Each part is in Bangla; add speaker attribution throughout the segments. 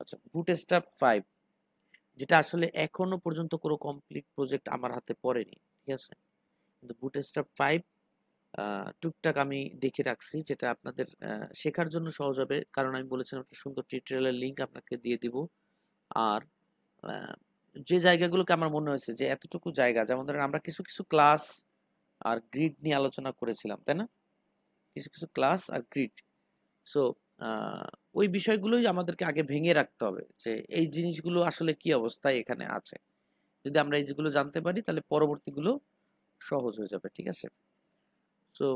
Speaker 1: আচ্ছা, বুটস্ট্র্যাপ 5 যেটা আসলে এখনো পর্যন্ত কোনো কমপ্লিট প্রজেক্ট আমার হাতে পড়েনি, ঠিক আছে? কিন্তু বুটস্ট্র্যাপ 5 টুকটাক আমি দেখে রাখছি, যেটা আপনাদের শেখার জন্য সহজ হবে, কারণ আমি বলেছিলাম একটা সুন্দর টিউটোরিয়ালের লিঙ্ক আপনাকে দিয়ে দিব। আর যে জায়গাগুলোকে আমার মনে হয়েছে যে এতটুকু জায়গা, যেমন ধরেন আমরা কিছু কিছু ক্লাস আর গ্রিড নিয়ে আলোচনা করেছিলাম, তাই না? কিছু কিছু ক্লাস আর গ্রিড। সো ওই বিষয়গুলোই আমাদেরকে আগে ভেঙে রাখতে হবে যে এই জিনিসগুলো আসলে কি অবস্থায় এখানে আছে। যদি আমরা এই যেগুলো জানতে পারি তাহলে পরবর্তীগুলো সহজ হয়ে যাবে, ঠিক আছে? সো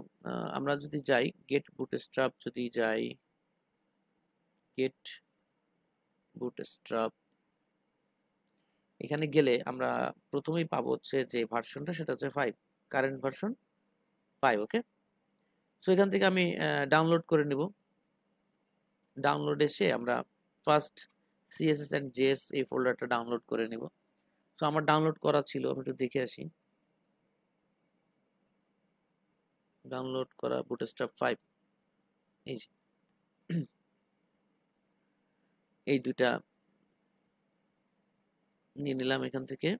Speaker 1: আমরা যদি যাই গেট বুটস্ট্র্যাপ, যদি যাই গেট বুটস্ট্র্যাপ, এখানে গেলে আমরা প্রথমেই পাবো হচ্ছে যে ভার্সনটা, সেটা হচ্ছে 5, কারেন্ট ভার্সন 5। ওকে, সো এখান থেকে আমি ডাউনলোড করে নিব। ডাউনলোড এসে আমরা ফার্স্ট সিএসএস এন্ড জেএস এই ফোল্ডারটা ডাউনলোড করে নিব। সো আমার ডাউনলোড করা ছিল, আমি একটু দেখে আসি। ডাউনলোড করা বুটস্ট্র্যাপ 5, এই যে এই দুইটা নিয়ে নিলাম এখান থেকে,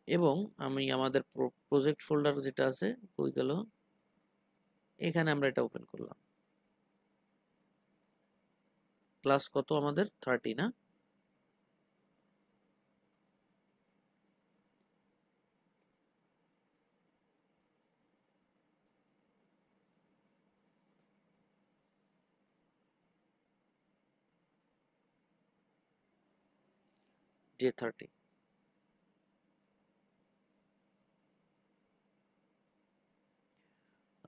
Speaker 1: এবং আমি আমাদের প্রজেক্ট ফোল্ডার যেটা আছে কই গেল, এখানে আমরা এটা ওপেন করলাম। ক্লাস কত আমাদের? 30 না? J30।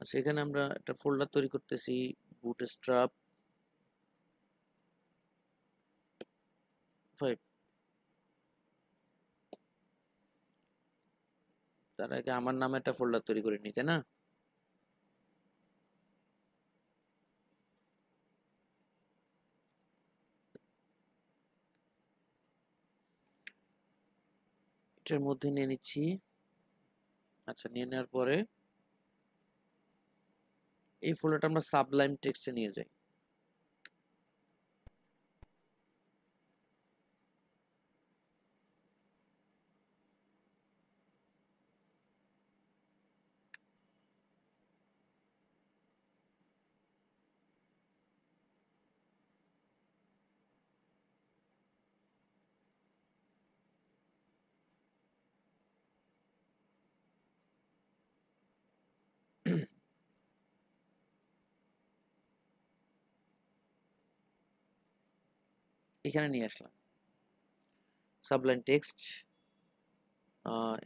Speaker 1: আচ্ছা, এখানে আমরা একটা ফোল্ডার তৈরি করতেছি, বুটস্ট্র্যাপ 5। তার আগে আমার নামে একটা ফোল্ডার তৈরি করে নিতে না? এটার মধ্যে নিয়ে নিচ্ছি। আচ্ছা, নিয়ে নেওয়ার পরে এই ফোল্ডারটা আমরা সাবলাইম টেক্সটে নিয়ে যাই। এখানে নিয়ে আসলাম সাবলাইম টেক্সট।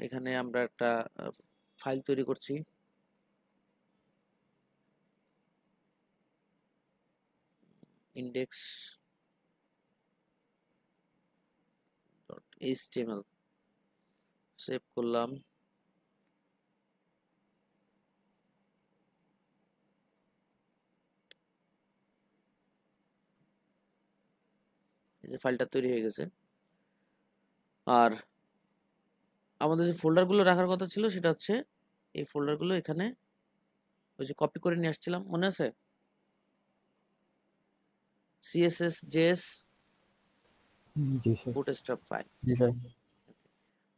Speaker 1: এখানে আমরা একটা ফাইল তৈরি করছি, ইন্ডেক্স ডট এইচটিএমএল, সেভ করলাম। এই যে ফাইলটা তৈরি হয়ে গেছে। আর আমাদের যে ফোল্ডারগুলো রাখার কথা ছিল সেটা হচ্ছে এই ফোল্ডারগুলো এখানে ওই যে কপি করে নিয়ে আসছিলাম, মনে আছে? সিএসএস জেএস
Speaker 2: জি স্যার।
Speaker 1: বুটস্ট্র্যাপ 5।
Speaker 2: জি স্যার।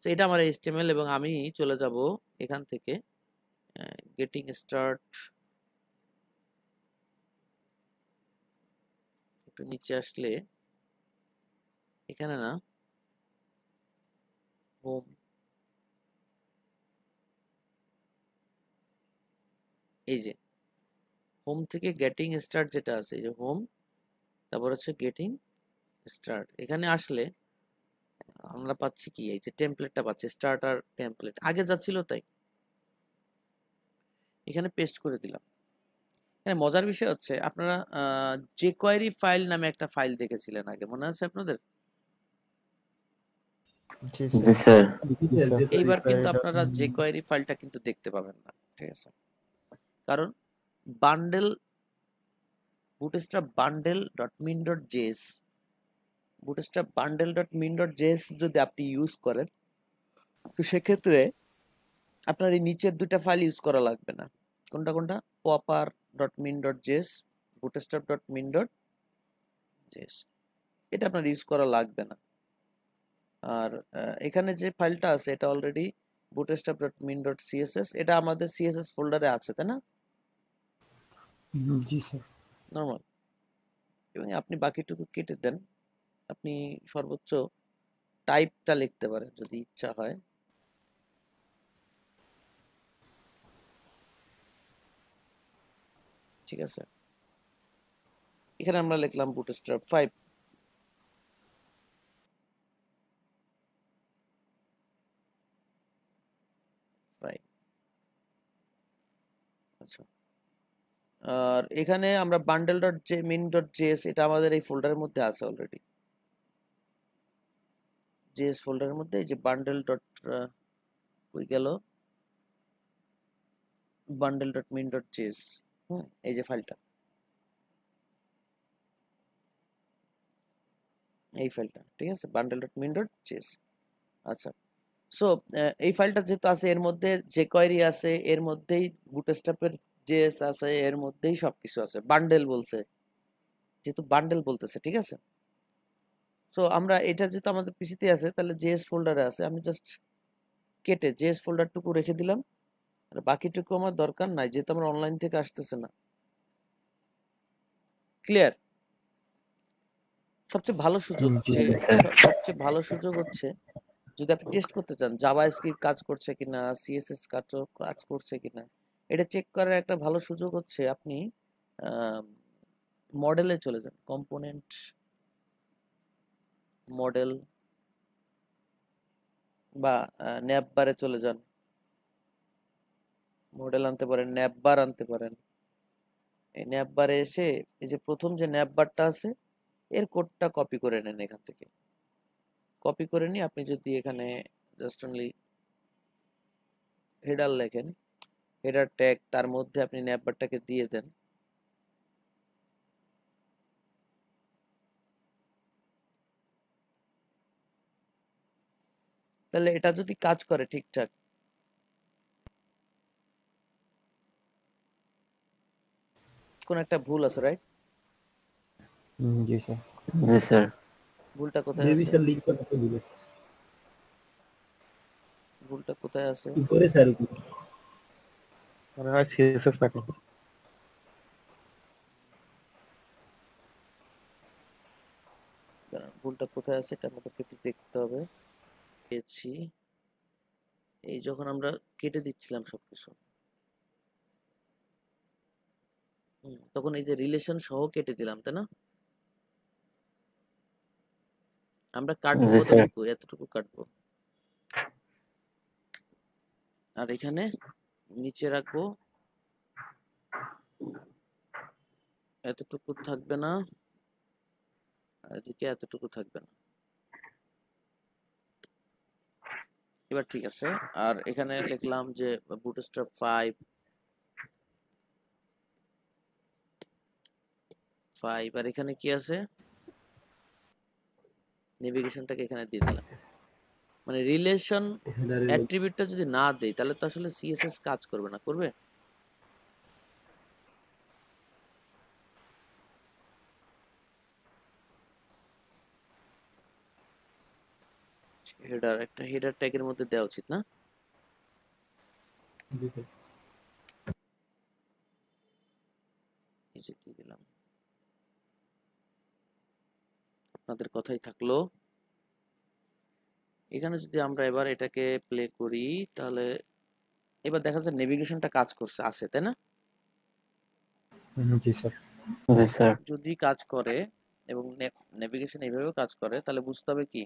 Speaker 1: তো এটা আমার এইচটিএমএল, এবং আমি চলে যাব এখান থেকে গেটিং স্টার্ট, একটু নিচে আসলে এখানে না, হোম, এই যে হোম থেকে গেটিং স্টার্ট যেটা আছে, এই যে হোম, তারপর হচ্ছে গেটিং স্টার্ট। এখানে আসলে আমরা পাচ্ছি কি, এই যে টেমপ্লেটটা পাচ্ছি, স্টার্টার টেমপ্লেট, আগে যা ছিল তাই এখানে পেস্ট করে দিলাম। হ্যাঁ, মজার বিষয় হচ্ছে আপনারা jQuery ফাইল নামে একটা ফাইল দেখেছিলেন আগে, মনে আছে আপনাদের?
Speaker 2: জি
Speaker 3: জি
Speaker 2: স্যার।
Speaker 3: স্যার।
Speaker 1: এইবার কিন্তু আপনারা jQuery ফাইলটা কিন্তু দেখতে পাবেন না, ঠিক আছে? কারণ bundle bootstrap bundle dot min dot JS, bootstrap bundle dot min dot JS যদি আপনি ইউজ করেন, তো সেক্ষেত্রে আপনার এই নিচের দুটা ফাইল ইউজ করা লাগবে না। কোনটা কোনটা? Popper dot min dot JS, bootstrap dot min dot JS. এটা আপনার ইউজ করা লাগবে না। আর এখানে যে ফাইলটা আছে এটা অলরেডি bootstrap.min.css, এটা আমাদের সিএসএস ফোল্ডারে আছে, তাই না?
Speaker 2: জি স্যার।
Speaker 1: নরমাল। এবং আপনি বাকিটুকু কেটে দেন। আপনি সর্বোচ্চ টাইপটা লিখতে পারেন যদি ইচ্ছা হয়। ঠিক আছে, এখানে আমরা লিখলাম বুটস্ট্র্যাপ 5। আচ্ছা, আর এখানে আমরা বান্ডেল ডট জে মিন ডট জেএস, এটা আমাদের এই ফোল্ডারের মধ্যে আছে অলরেডি। জেএস ফোল্ডারের মধ্যে এই যে বান্ডেল ডট কই গেল, bundle dot min dot JS, এই যে ফাইলটা, এই ফাইলটা, ঠিক আছে, bundle dot min dot JS. আচ্ছা, সো এই ফাইলটা যেহেতু আছে, এর মধ্যে যে কোয়েরি আছে, এর মধ্যেই বুটস্ট্র্যাপের জেএস আছে, এর মধ্যেই সবকিছু আছে। বান্ডেল বলছে, যেহেতু বান্ডেল বলতেছে, ঠিক আছে। সো আমরা এটা যেহেতু আমাদের পিসিতে আছে, তাহলে জেএস ফোল্ডারে আছে, আমি জাস্ট কেটে জেএস ফোল্ডারটুকু রেখে দিলাম, আর বাকিটুকু আমার দরকার নাই, যেহেতু আমার অনলাইন থেকে আসতেছে না। ক্লিয়ার? সবচেয়ে ভালো সুযোগ
Speaker 2: জি
Speaker 1: যে
Speaker 2: স্যার।
Speaker 1: সবচেয়ে ভালো সুযোগ হচ্ছে যদি আপনি টেস্ট করতে চান জাভা স্ক্রিপ্ট কাজ করছে কিনা, সিএসএস কাজ করছে কিনা, এটা চেক করার একটা ভালো সুযোগ হচ্ছে আপনি মডেলে চলে যান, কম্পোনেন্ট মডেল, বা ন্যাপ বারে চলে যান। মডেল আনতে পারেন, ন্যাপ বার আনতে পারেন। এই ন্যাপ বারে এসে এই যে প্রথম যে ন্যাপ বারটা আছে, এর কোডটা কপি করে নেন এখান থেকে। কপি করে নিয়ে আপনি যদি এখানে জাস্ট অনলি হেডার লেখেন, হেডার ট্যাগ, তার মধ্যে আপনি ন্যাপ বারটাকে দিয়ে দেন। তাহলে এটা যদি কাজ করে ঠিকঠাক, কোন একটা ভুল আছে, রাইট?
Speaker 2: জি স্যার।
Speaker 3: জি স্যার।
Speaker 1: ভুলটা কোথায়
Speaker 2: মেবি
Speaker 1: আছে?
Speaker 2: স্যার লিঙ্ক করতে দিবে।
Speaker 1: ভুলটা কোথায় আছে?
Speaker 2: উপরে স্যার, উপরে।
Speaker 3: মনে হয় সিএসএস প্যাকেজ।
Speaker 1: দাঁড়ান, ভুলটা কোথায় আছে এটা আমাদেরকে একটু দেখতে হবে। পেয়েছি, এই যখন আমরা কেটে দিচ্ছিলাম সবকিছু, তখন এই যে রিলেশন সহ কেটে দিলাম, তাই না? আমরা কাটবো
Speaker 3: জি স্যার।
Speaker 1: কতটুকু? এতটুকু কাটবো। আর এখানে নিচে রাখবো, এতটুকু থাকবে না, আর এদিকে এতটুকু থাকবে না। এবার ঠিক আছে। আর এখানে লিখলাম যে বুটস্ট্র্যাপ 5, আর এখানে কি আছে, নেভিগেশনটাকে এখানে দিয়ে দিলাম। মানে রিলেশন
Speaker 2: হেডারে
Speaker 1: অ্যাট্রিবিউটটা যদি না দেই তাহলে তো আসলে সিএসএস কাজ করবে না, করবে? হেডার, একটা হেডার ট্যাগের মধ্যে দেওয়া উচিত না?
Speaker 2: জি স্যার।
Speaker 1: এই যে দিয়ে দিলাম, আপনাদের কথাই থাকলো। এখানে যদি আমরা এবার এটাকে প্লে করি, তাহলে এবার দেখা যাচ্ছে নেভিগেশনটা কাজ করছে, আছে, তাই না?
Speaker 2: জি স্যার।
Speaker 3: জি স্যার।
Speaker 1: যদি কাজ করে এবং নেভিগেশন এইভাবেও কাজ করে, তাহলে বুঝতে হবে কি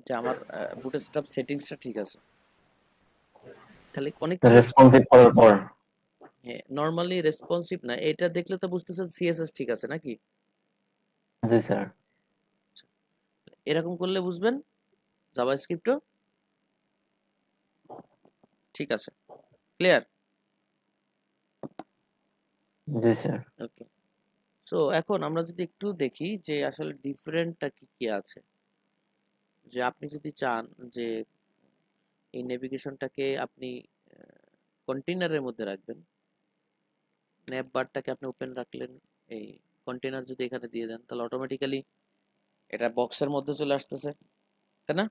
Speaker 1: যে আমার বুটস্ট্র্যাপ সেটিংসটা ঠিক আছে। তাহলে অনেক কিছু,
Speaker 3: রেসপন্সিভ করার পর।
Speaker 1: হ্যাঁ, নরমালি রেসপন্সিভ না, এটা দেখলে তো বুঝতেছেন সিএসএস ঠিক আছে নাকি?
Speaker 3: জি স্যার।
Speaker 1: এরকম করলে বুঝবেন জাভাস্ক্রিপ্টও ঠিক আছে। ক্লিয়ার?
Speaker 3: জি স্যার।
Speaker 1: ওকে, সো এখন আমরা যদি একটু দেখি যে আসলে ডিফারেন্টটা কি কি আছে। যে আপনি যদি চান যে এই নেভিগেশনটাকে আপনি কন্টেইনারের মধ্যে রাখবেন, ন্যাপ বারটাকে আপনি ওপেন রাখলেন, এই কন্টেইনার যদি এখানে দিয়ে দেন, তাহলে অটোমেটিক্যালি এটা বক্সের মধ্যে চলে আসতেছে, তাই না?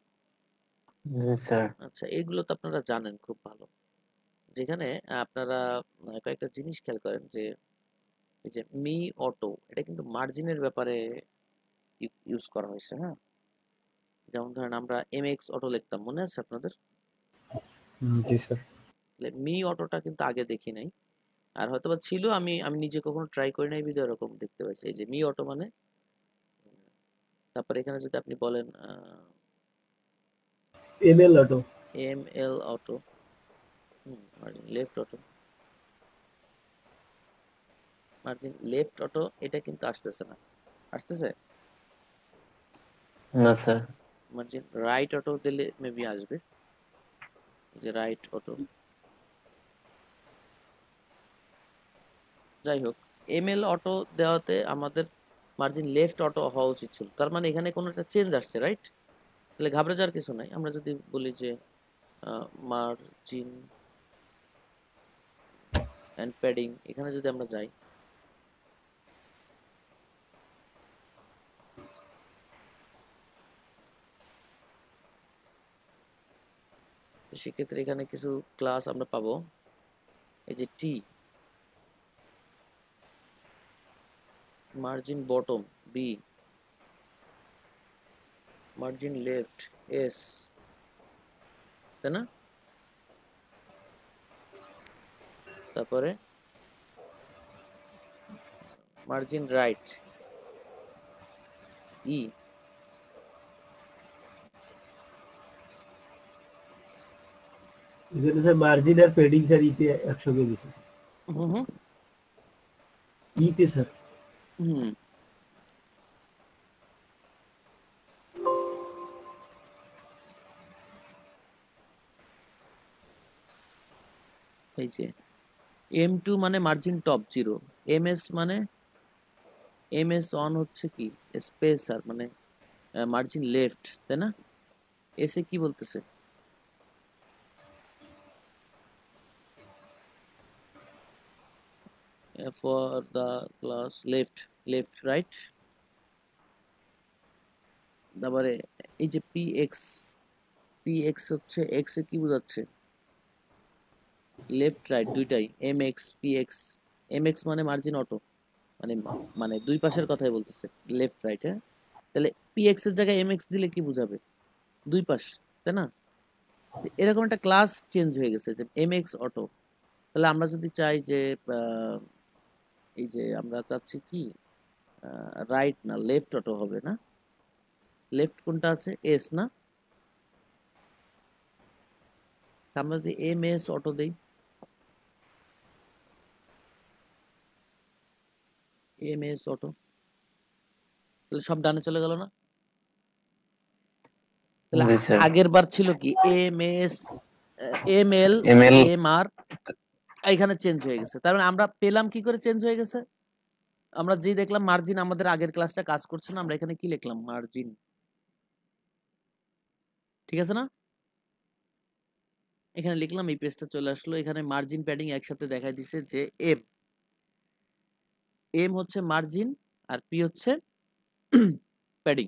Speaker 3: জি স্যার।
Speaker 1: আচ্ছা, এগুলো তো আপনারা জানেন খুব ভালো। যেখানে আপনারা কয়েকটা জিনিস খেয়াল করেন যে এই যে মি অটো, এটা কিন্তু মার্জিনের ব্যাপারে ইউজ করা হয়েছে, হ্যাঁ? যেমন ধরেন আমরা এমএক্স অটো লিখতাম, মনে আছে আপনাদের?
Speaker 2: জি স্যার।
Speaker 1: তাহলে মি অটোটা কিন্তু আগে দেখি নাই, আর হয়তোবা ছিল, আমি আমি নিজে কখনো ট্রাই করি নাই ভিডিও এরকম দেখতে পাইছি। এই যে মি অটো মানে, তারপরে এখানে যদি আপনি বলেন
Speaker 2: ML auto.
Speaker 1: M L auto, margin left auto, margin left auto, এটা কিন্তু আসতেছে না। আসতেছে?
Speaker 3: না স্যার।
Speaker 1: মার্জিন রাইট অটো দিলে মেবি আসবে। এই যে রাইট অটো, যাই হোক, এম এল অটো দেওয়াতে আমাদের মার্জিন লেফট অটো হওয়া উচিত ছিল। তার মানে এখানে কোনো একটা চেঞ্জ আসছে, রাইট? তাহলে ঘাবড়ে যাওয়ার কিছু নাই। আমরা যদি বলি যে মার্জিন অ্যান্ড প্যাডিং, এখানে যদি আমরা যাই, সেক্ষেত্রে এখানে কিছু ক্লাস আমরা পাবো। এই যে T, margin bottom B, margin left S, তাই না? তারপরে মার্জিন রাইট ই,
Speaker 2: এখানে স্যার মার্জিন আর পেডিং স্যার ইতে একসঙ্গে দিছে।
Speaker 1: হুম হুম
Speaker 2: ইতে স্যার।
Speaker 1: হুম, এই যে এম টু মানে margin top zero, M S মানে এম এস অন হচ্ছে কি স্পেসার, মানে মার্জিন লেফট, তাই না? এসে কি বলতেছে? For the class left, left right. তারপরে এই যে পি এক্স, পি এক্স হচ্ছে এক্স এ কি বোঝাচ্ছে? লেফট রাইট দুইটাই, M X P X. M X মানে মার্জিন অটো, মানে মানে দুই পাশের কথাই বলতেছে, লেফট রাইট, হ্যাঁ? তাহলে পি এক্স এর জায়গায় এম এক্স দিলে কি বুঝাবে? দুই পাশ, তাই না? এরকম একটা ক্লাস চেঞ্জ হয়ে গেছে যে এম এক্স অটো। তাহলে আমরা যদি চাই যে এই যে আমরা চাচ্ছি কি রাইট না লেফট অটো হবে, না? লেফট কোনটা আছে? এস, না? আমরা যদি এম এস অটো দেই, এম এস অটো, তাহলে সব ডানে চলে গেল না? তাহলে
Speaker 3: জি স্যার।
Speaker 1: আগের বার ছিল কি M S, M L,
Speaker 3: ML.
Speaker 1: M R, এখানে চেঞ্জ হয়ে গেছে। তার মানে আমরা পেলাম কি করে চেঞ্জ হয়ে গেছে? আমরা যেই দেখলাম মার্জিন আমাদের আগের ক্লাসটা কাজ করছে না, আমরা এখানে কি লিখলাম? মার্জিন, ঠিক আছে না? এখানে লিখলাম, এই পেজটা চলে আসলো। এখানে মার্জিন প্যাডিং একসাথে দেখাই দিছে যে এম, এম হচ্ছে মার্জিন আর পি হচ্ছে padding.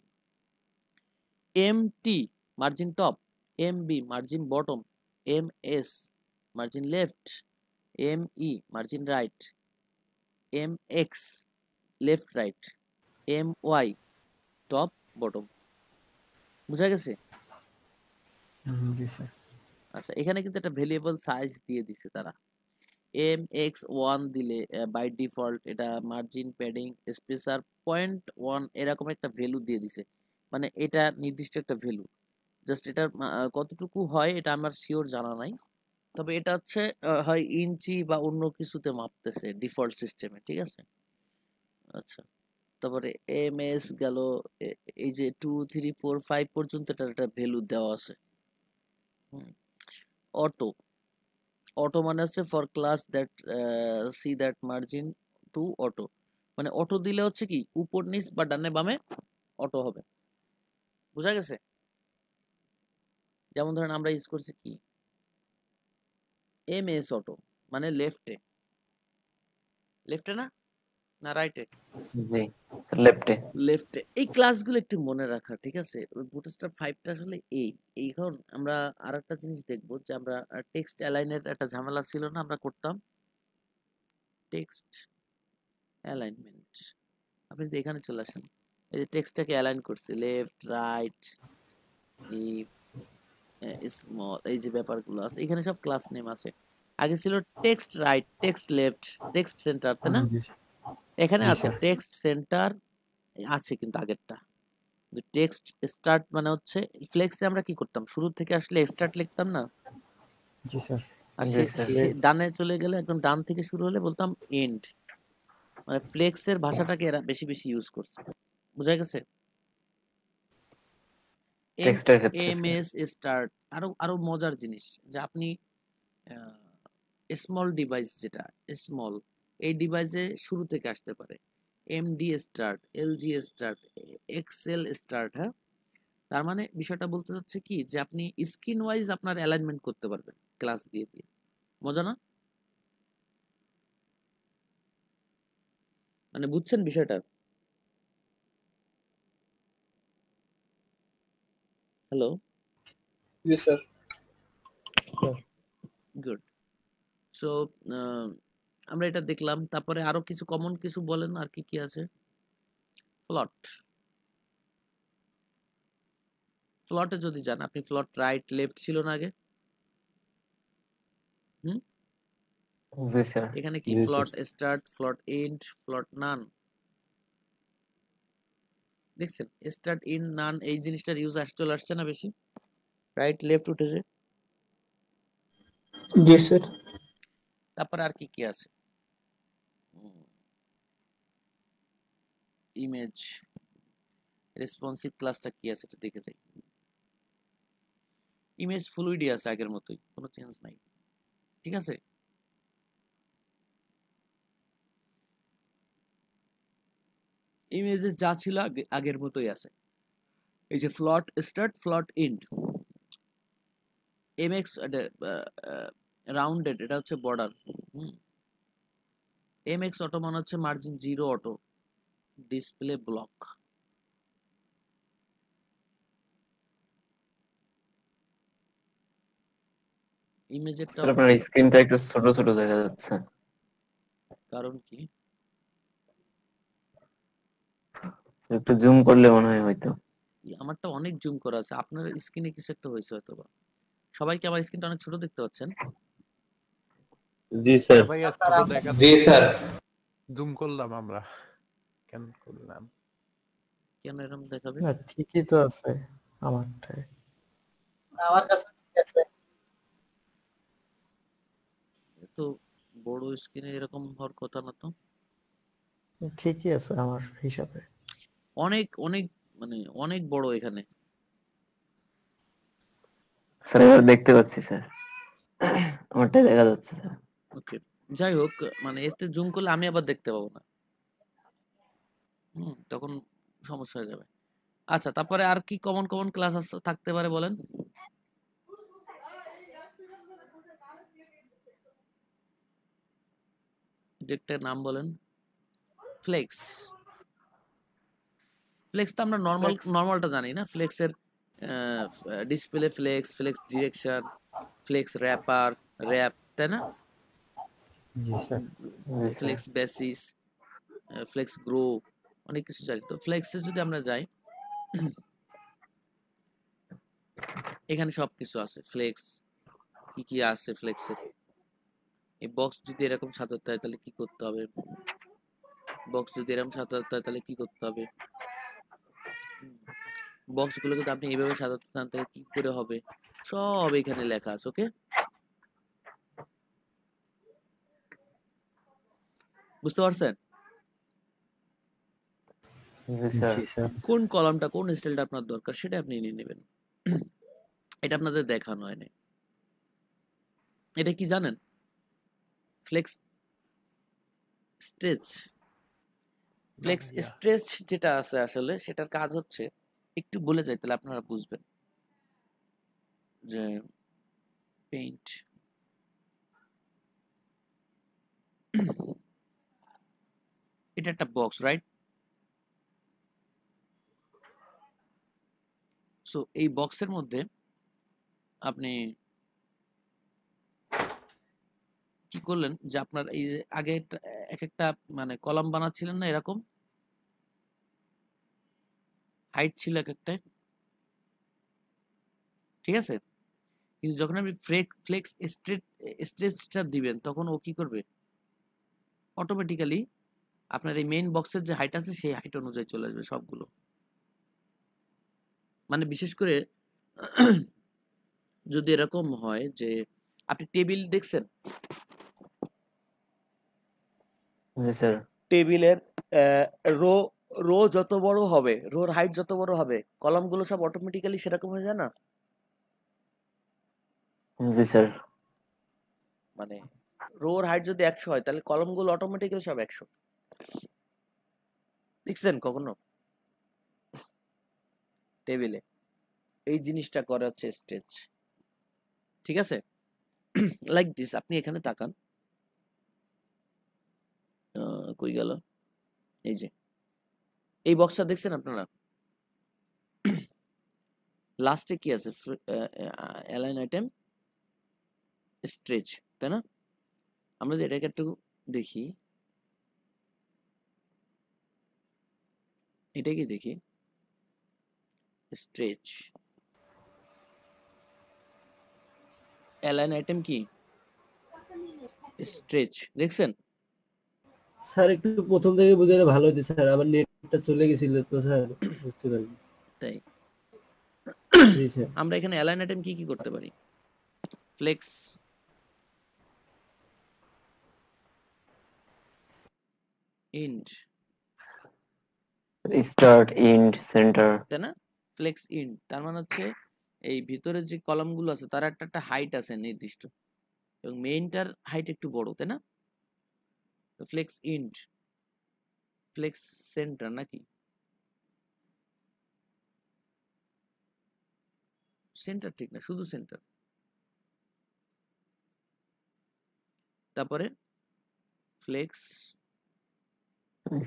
Speaker 1: M T margin top, M B margin bottom, M S margin left, M E margin right, M X left right, M Y top bottom. বুঝা গেছে?
Speaker 2: জি স্যার।
Speaker 1: আচ্ছা, এখানে কিন্তু একটা ভেরিয়েবল সাইজ দিয়ে দিছে তারা। এম এক্স ওয়ান দিলে বাই ডিফল্ট এটা মার্জিন প্যাডিং স্পেসার 0.1 এরকম একটা ভ্যালু দিয়ে দিছে। মানে এটা নির্দিষ্ট একটা ভ্যালু, জাস্ট এটা কতটুকু হয় এটা আমার শিওর জানা নাই। তবে এটা হচ্ছে হয় ইঞ্চি বা অন্য কিছুতে মাপতেছে ডিফল্ট সিস্টেমে, ঠিক আছে? আচ্ছা, তারপরে এম এস গেল, এই যে 2 3 4 5 পর্যন্ত এটার একটা ভ্যালু দেওয়া আছে। অটো, অটো মানে হচ্ছে for class that see that margin to auto, মানে অটো দিলে হচ্ছে কি উপর নিচ বা ডানে বামে অটো হবে। বুঝা গেছে? যেমন ধরেন আমরা ইউজ করছি কি এম এস অটো, মানে লেফটে, লেফটে না? না রাইটে?
Speaker 3: জি লেফটে।
Speaker 1: লেফটে। এই ক্লাসগুলো একটু মনে রাখা, ঠিক আছে? বুটস্ট্র্যাপ 5 টা আসলে এখন আমরা আরেকটা জিনিস দেখব যে আমরা টেক্সট অ্যালাইনের একটা ঝামেলা ছিল না, আমরা করতাম টেক্সট অ্যালাইনমেন্ট। আপনি যদি এখানে চলে আসেন, এই যে টেক্সটটাকে অ্যালাইন করছি লেফট রাইট, এই স্মল, এই যে ব্যাপারগুলো আছে এখানে সব ক্লাস নেম আছে। আগে ছিল text right, text left, text centre, তাই না?
Speaker 2: জি
Speaker 1: এখানে
Speaker 2: জি
Speaker 1: আছে
Speaker 2: স্যার।
Speaker 1: টেক্সট সেন্টার আছে, কিন্তু আগেরটা টেক্সট স্টার্ট মানে হচ্ছে ফ্লেক্সে আমরা কি করতাম, শুরু থেকে আসলে স্টার্ট লিখতাম না,
Speaker 2: জি স্যার।
Speaker 1: আর
Speaker 3: জি
Speaker 1: সে
Speaker 3: স্যার।
Speaker 1: সে ডানে চলে গেলে একদম ডান থেকে শুরু হলে বলতাম এন্ড। মানে ফ্লেক্সের ভাষাটাকে এরা বেশি বেশি ইউজ করছে, বুঝা গেছে? এম
Speaker 3: টেক্সটের ক্ষেত্রে
Speaker 1: এম
Speaker 3: স্যার।
Speaker 1: S start. আরো আরো মজার জিনিস যে আপনি স্মল ডিভাইস, যেটা স্মল, এই ডিভাইসে শুরু থেকে আসতে পারে MD start, LG start, XL start. হ্যাঁ, তার মানে বিষয়টা বলতে চাচ্ছে কি যে আপনি স্ক্রিন ওয়াইজ আপনার অ্যালাইনমেন্ট করতে পারবেন ক্লাস দিয়ে দিয়ে। মজা না? মানে বুঝছেন বিষয়টা? হ্যালো,
Speaker 4: জি স্যার।
Speaker 1: গুড। সো আমরা এটা দেখলাম, তারপরে আরো কিছু কমন কিছু বলেন, আর কি কি আছে? প্লট, প্লটে যদি যান আপনি, প্লট রাইট লেফট ছিল না আগে? হুম,
Speaker 3: জি স্যার।
Speaker 1: এখানে কি
Speaker 2: জি sir.
Speaker 1: Plot start, plot end, plot none, দেখছেন? স্টার্ট ইন নান এই জিনিসটার ইউজ চলে আসছে না বেশি? রাইট লেফট উঠেছে।
Speaker 2: জি স্যার।
Speaker 1: তারপরে আর কি কি আছে? ইমেজ রেসপন্সিভ ক্লাসটা কি আছে এটা দেখে যাই। ইমেজ ফ্লুইডই আছে আগের মতোই, কোনো চেঞ্জ নাই, ঠিক আছে? ইমেজে যা ছিল আগের মতোই আছে। এই যে ফ্লট স্টার্ট, ফ্লট এন্ড, এমএক্স রাউন্ডেড, এটা হচ্ছে বর্ডার। এমএক্স অটো মানে হচ্ছে margin zero auto, display block. ইমেজেরটা
Speaker 3: স্যার আপনার স্ক্রিনটা একটু ছোট ছোট দেখা যাচ্ছে।
Speaker 1: কারণ কি?
Speaker 3: স্যার, একটু জুম করলে মনে হয় হয়তো।
Speaker 1: আমারটা অনেক জুম করা আছে, আপনার স্ক্রিনে কিছু একটা হয়েছে হয়তো বা। সবাইকে আমার স্ক্রিনটা অনেক ছোট দেখতে পাচ্ছেন?
Speaker 5: জি স্যার।
Speaker 6: ভাইয়া ছোট
Speaker 4: জি
Speaker 6: দেখাচ্ছে,
Speaker 4: স্যার।
Speaker 6: জুম করলাম আমরা, কেন করলাম?
Speaker 1: কেন এরকম দেখাবে?
Speaker 2: না ঠিকই তো আছে আমারটায়।
Speaker 4: আমার কাছে ঠিক আছে।
Speaker 1: তো বড় স্ক্রিনে এরকম হওয়ার কথা না তো।
Speaker 2: ঠিকই আছে আমার হিসাবে।
Speaker 1: অনেক অনেক মানে অনেক বড় এখানে।
Speaker 3: স্যার এবার দেখতে পাচ্ছি স্যার, আমারটাই দেখা যাচ্ছে স্যার।
Speaker 1: ওকে, যাই হোক, মানে এতে জুম করলে আমি আবার দেখতে পাবো না, তখন সমস্যা হয়ে যাবে। আচ্ছা, তারপরে আর কি কমন কমন ক্লাস থাকতে পারে বলেন? যে একটা নাম বলেন। ফ্লেক্স, ফ্লেক্স তো আমরা নর্মালটা জানি না। ফ্লেক্সের display flex, flex direction, flex wrapper, wrap, তাই না?
Speaker 2: জি স্যার।
Speaker 3: জি sir.
Speaker 1: Flex basis, flex grow, অনেক কিছু জানি। তো ফ্লেক্সে যদি আমরা যাই, এখানে সবকিছু আছে। ফ্লেক্স কি কি আছে ফ্লেক্সের, এই বক্স যদি এরকম সাজাতে হয় তাহলে কি করতে হবে, বক্স যদি এরকম সাজাতে হয় তাহলে কি করতে হবে, বক্স গুলোকে তো আপনি এইভাবে সাজাতে চান তাহলে কি করে হবে, সব এখানে লেখা আছে। ওকে, বুঝতে পারছেন?
Speaker 3: জি স্যার।
Speaker 2: জি স্যার।
Speaker 1: কোন কলামটা কোন স্টাইলটা আপনার দরকার সেটা আপনি নিয়ে নেবেন। এটা আপনাদের দেখানো হয় নাই। এটা কি জানেন? ফ্লেক্স স্ট্রেচ,
Speaker 6: না
Speaker 1: ফ্লেক্স
Speaker 6: ভাইয়া,
Speaker 1: স্ট্রেচ যেটা আছে আসলে সেটার কাজ হচ্ছে, একটু বলে যাই তাহলে আপনারা বুঝবেন। যে পেইন্ট, এটা একটা বক্স, রাইট? সো এই বক্সের মধ্যে আপনি কি করলেন যে আপনার এই যে আগে এক একটা মানে কলাম বানাচ্ছিলেন না, এরকম হাইট ছিল এক একটা, ঠিক আছে? কিন্তু যখন আপনি ফ্লেক্স স্ট্রেচটা দিবেন তখন ও কি করবে, অটোমেটিক্যালি আপনার এই মেইন বক্সের যে হাইট আছে সেই হাইট অনুযায়ী চলে আসবে সবগুলো। মানে বিশেষ করে যদি এরকম হয় যে আপনি টেবিল দেখছেন,
Speaker 3: জি স্যার।
Speaker 1: টেবিলের রো রো যত বড় হবে, রোর হাইট যত বড় হবে, কলামগুলো সব অটোমেটিক্যালি সেরকম হয়ে যায় না?
Speaker 3: জি স্যার।
Speaker 1: মানে রোর হাইট যদি 100 হয় তাহলে কলামগুলো অটোমেটিক্যালি সব 100। দেখছেন কখনো টেবিলে? এই জিনিসটা করে হচ্ছে স্ট্রেচ, ঠিক আছে? লাইক দিস, আপনি এখানে তাকান, কই গেল, এই যে এই বক্সটা দেখছেন আপনারা, লাস্টে কি আছে, অ্যালাইন আইটেম স্ট্রেচ, তাই না? আমরা যদি এটাকে একটু দেখি, এটাকে দেখি, স্ট্রেচ অ্যালাইন আইটেম কি স্ট্রেচ, দেখছেন?
Speaker 5: স্যার একটু প্রথম থেকে বুঝালে ভালো হতো স্যার, আমার নেটটা চলে গেছিল তো স্যার, বুঝতে পারিনি।
Speaker 1: তাই
Speaker 5: জি স্যার।
Speaker 1: আমরা এখানে অ্যালাইন আইটেম কি কি করতে পারি? Flex end,
Speaker 3: start, end, centre.
Speaker 1: তাই না? ফ্লেক্স ইন্ড তার মানে হচ্ছে এই ভিতরে যে কলামগুলো আছে তার একটা একটা হাইট আছে নির্দিষ্ট, এবং মেইনটার হাইট একটু বড়, তাই না? তো ফ্লেক্স ইন্ড, ফ্লেক্স সেন্টার নাকি সেন্টার, ঠিক না, শুধু সেন্টার। তারপরে flex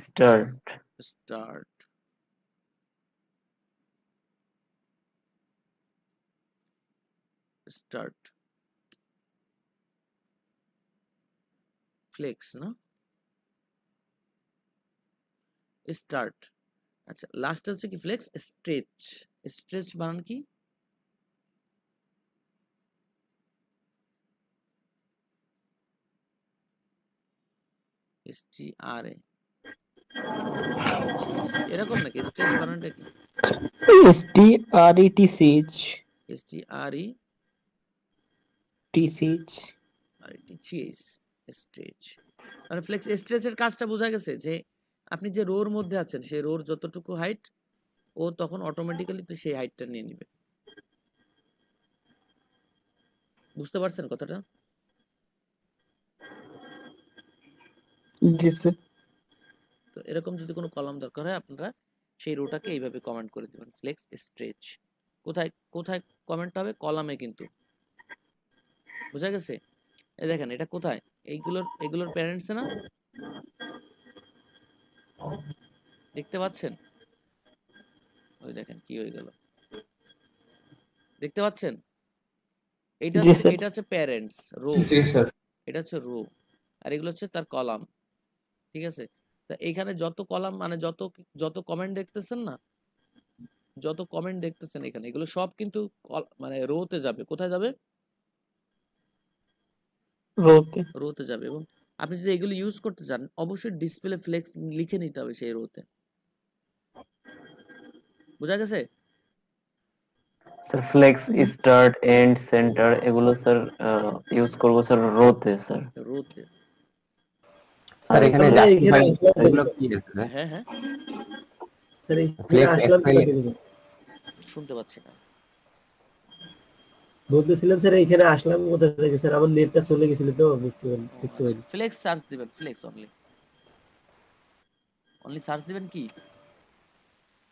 Speaker 3: start,
Speaker 1: start, start flex না, স্টার্ট। আচ্ছা লাস্ট হচ্ছে কি ফ্লেক্স স্ট্রেচ, স্ট্রেচ বানান কি? STRA, এরকম নাকি স্ট্রেচ বানানটা কি?
Speaker 2: STRETCH
Speaker 1: STRE
Speaker 2: TCH
Speaker 1: RTCH stretch. মানে ফ্লেক্স স্ট্রেচের কাজটা বোঝা গেছে যে আপনি যে রোর মধ্যে আছেন সেই রোর যতটুকু হাইট ও তখন অটোমেটিক্যালি তো সেই হাইটটা নিয়ে নিবে। বুঝতে পারছেন কথাটা?
Speaker 2: জি স্যার।
Speaker 1: তো এরকম যদি কোনো কলাম দরকার হয় আপনারা সেই রোটাকে এইভাবে কমেন্ট করে দিবেন, ফ্লেক্স স্ট্রেচ। কোথায় কোথায় কমেন্ট হবে? কলামে কিন্তু, বোঝা গেছে? এই দেখেন এটা কোথায়, এগুলোর প্যারেন্টস না, দেখতে পাচ্ছেন? ওই দেখেন কি হয়ে গেল, দেখতে পাচ্ছেন?
Speaker 2: জি স্যার।
Speaker 1: এটা হচ্ছে প্যারেন্টস রো,
Speaker 5: জি স্যার।
Speaker 1: এটা হচ্ছে রো, আর এগুলো হচ্ছে তার কলাম, ঠিক আছে? তা এইখানে যত কলাম মানে যত কমেন্ট দেখতেছেন না, যত কমেন্ট দেখতেছেন এখানে এগুলো সব কিন্তু মানে রোতে যাবে। কোথায় যাবে?
Speaker 2: রোতে।
Speaker 1: রোতে যাবে। এবং আপনি যদি এগুলো ইউজ করতে চান অবশ্যই ডিসপ্লে ফ্লেক্স লিখে নিতে হবে সেই রোতে। বোঝা গেছে?
Speaker 3: Sir flex, start, end, centre এগুলো স্যার ইউজ করবো স্যার রোতে স্যার।
Speaker 1: রোতে,
Speaker 7: স্যার এখানে
Speaker 5: আমরা এখানে
Speaker 7: জাস্টিফাই
Speaker 5: আসলাম
Speaker 7: এগুলো
Speaker 5: দেখবো।
Speaker 7: কি আছে স্যার?
Speaker 1: হ্যাঁ হ্যাঁ
Speaker 5: স্যার এখানে
Speaker 7: ফ্লেক্স
Speaker 5: আসলাম
Speaker 7: এক্সেল
Speaker 5: দেখবো।
Speaker 1: শুনতে পাচ্ছি না।
Speaker 5: বলতেছিলাম স্যার এখানে আসলাম কোথা থেকে স্যার, আমার নেটটা চলে গেছিল তো, বুঝতে পারিনি, দেখতে পারিনি।
Speaker 1: ফ্লেক্স সার্চ দিবেন, ফ্লেক্স অনলি, অনলি সার্চ দিবেন কি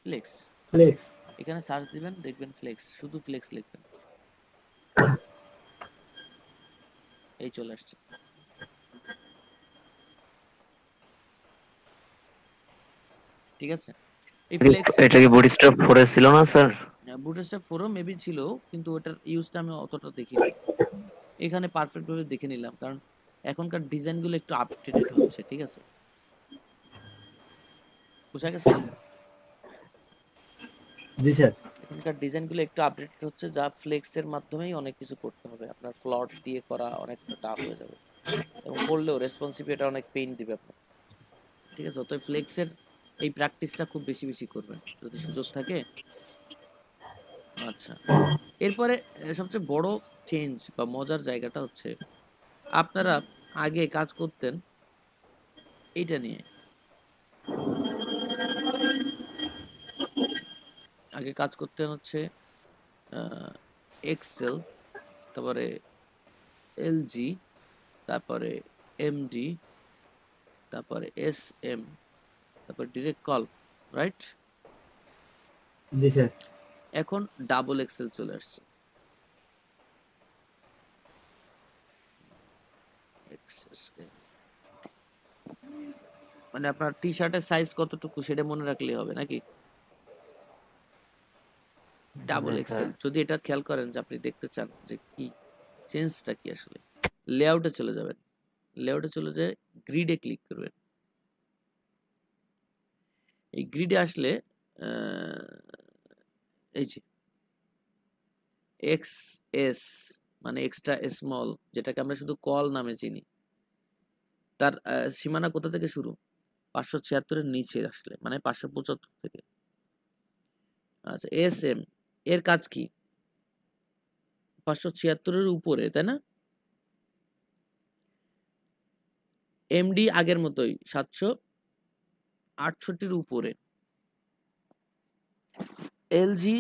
Speaker 1: ফ্লেক্স,
Speaker 5: ফ্লেক্স।
Speaker 1: এখানে সার্চ দিবেন দেখবেন ফ্লেক্স, শুধু ফ্লেক্স লিখবেন, এই চলে আসছে। ঠিক আছে? এই ফ্লেক্স
Speaker 3: এটা কি বুটস্ট্র্যাপ 4 এ ছিল না স্যার?
Speaker 1: বুটস্ট্র্যাপ 4 মেবি ছিল, কিন্তু ওটার ইউজটা আমি অতটা দেখিনি। এখানে পারফেক্ট ভাবে দেখে নিলাম, কারণ এখনকার ডিজাইনগুলো একটু আপডেটেড হচ্ছে, ঠিক আছে? বুঝা গেছে?
Speaker 5: জি স্যার।
Speaker 1: এখনকার ডিজাইনগুলো একটু আপডেটেড হচ্ছে, যা ফ্লেক্সের মাধ্যমেই অনেক কিছু করতে হবে। আপনার ফ্লট দিয়ে করা অনেকটা টাফ হয়ে যাবে, এবং করলেও রেসপন্সিবিলিটি অনেক পেইন দিবে আপনার, ঠিক আছে? তো ফ্লেক্সের এই প্র্যাকটিসটা খুব বেশি বেশি করবেন যদি সুযোগ থাকে। আচ্ছা, এরপরে সবচেয়ে বড় চেঞ্জ বা মজার জায়গাটা হচ্ছে, আপনারা আগে কাজ করতেন এইটা নিয়ে, আগে কাজ করতেন হচ্ছে এক্সেল, তারপরে এলজি, তারপরে এমডি, তারপরে এসএম, তারপরে ডিরেক্ট কল, রাইট?
Speaker 5: জি স্যার।
Speaker 1: এখন ডাবল এক্সেল চলে আসছে। মানে আপনার টি শার্টের সাইজ কতটুকু সেটা মনে রাখলেই হবে নাকি? ডাবল এক্সেল, যদি এটা খেয়াল করেন যে আপনি দেখতে চান যে কি চেঞ্জটা কি, আসলে লেআউটে চলে যাবেন। লেআউটে চলে যায়, গ্রিডে ক্লিক করবেন। এই গ্রিডে আসলে এই যে এক্সএস মানে এক্সট্রা স্মল, যেটাকে আমরা শুধু কল নামে চিনি, তার সীমানা কোথা থেকে শুরু? 576 এর নিচে আসলে, মানে 575 থেকে। আচ্ছা, এসএম এর কাজ কি? 576 এর উপরে, তাই না? এমডি আগের মতোই 768 উপরে। এলজি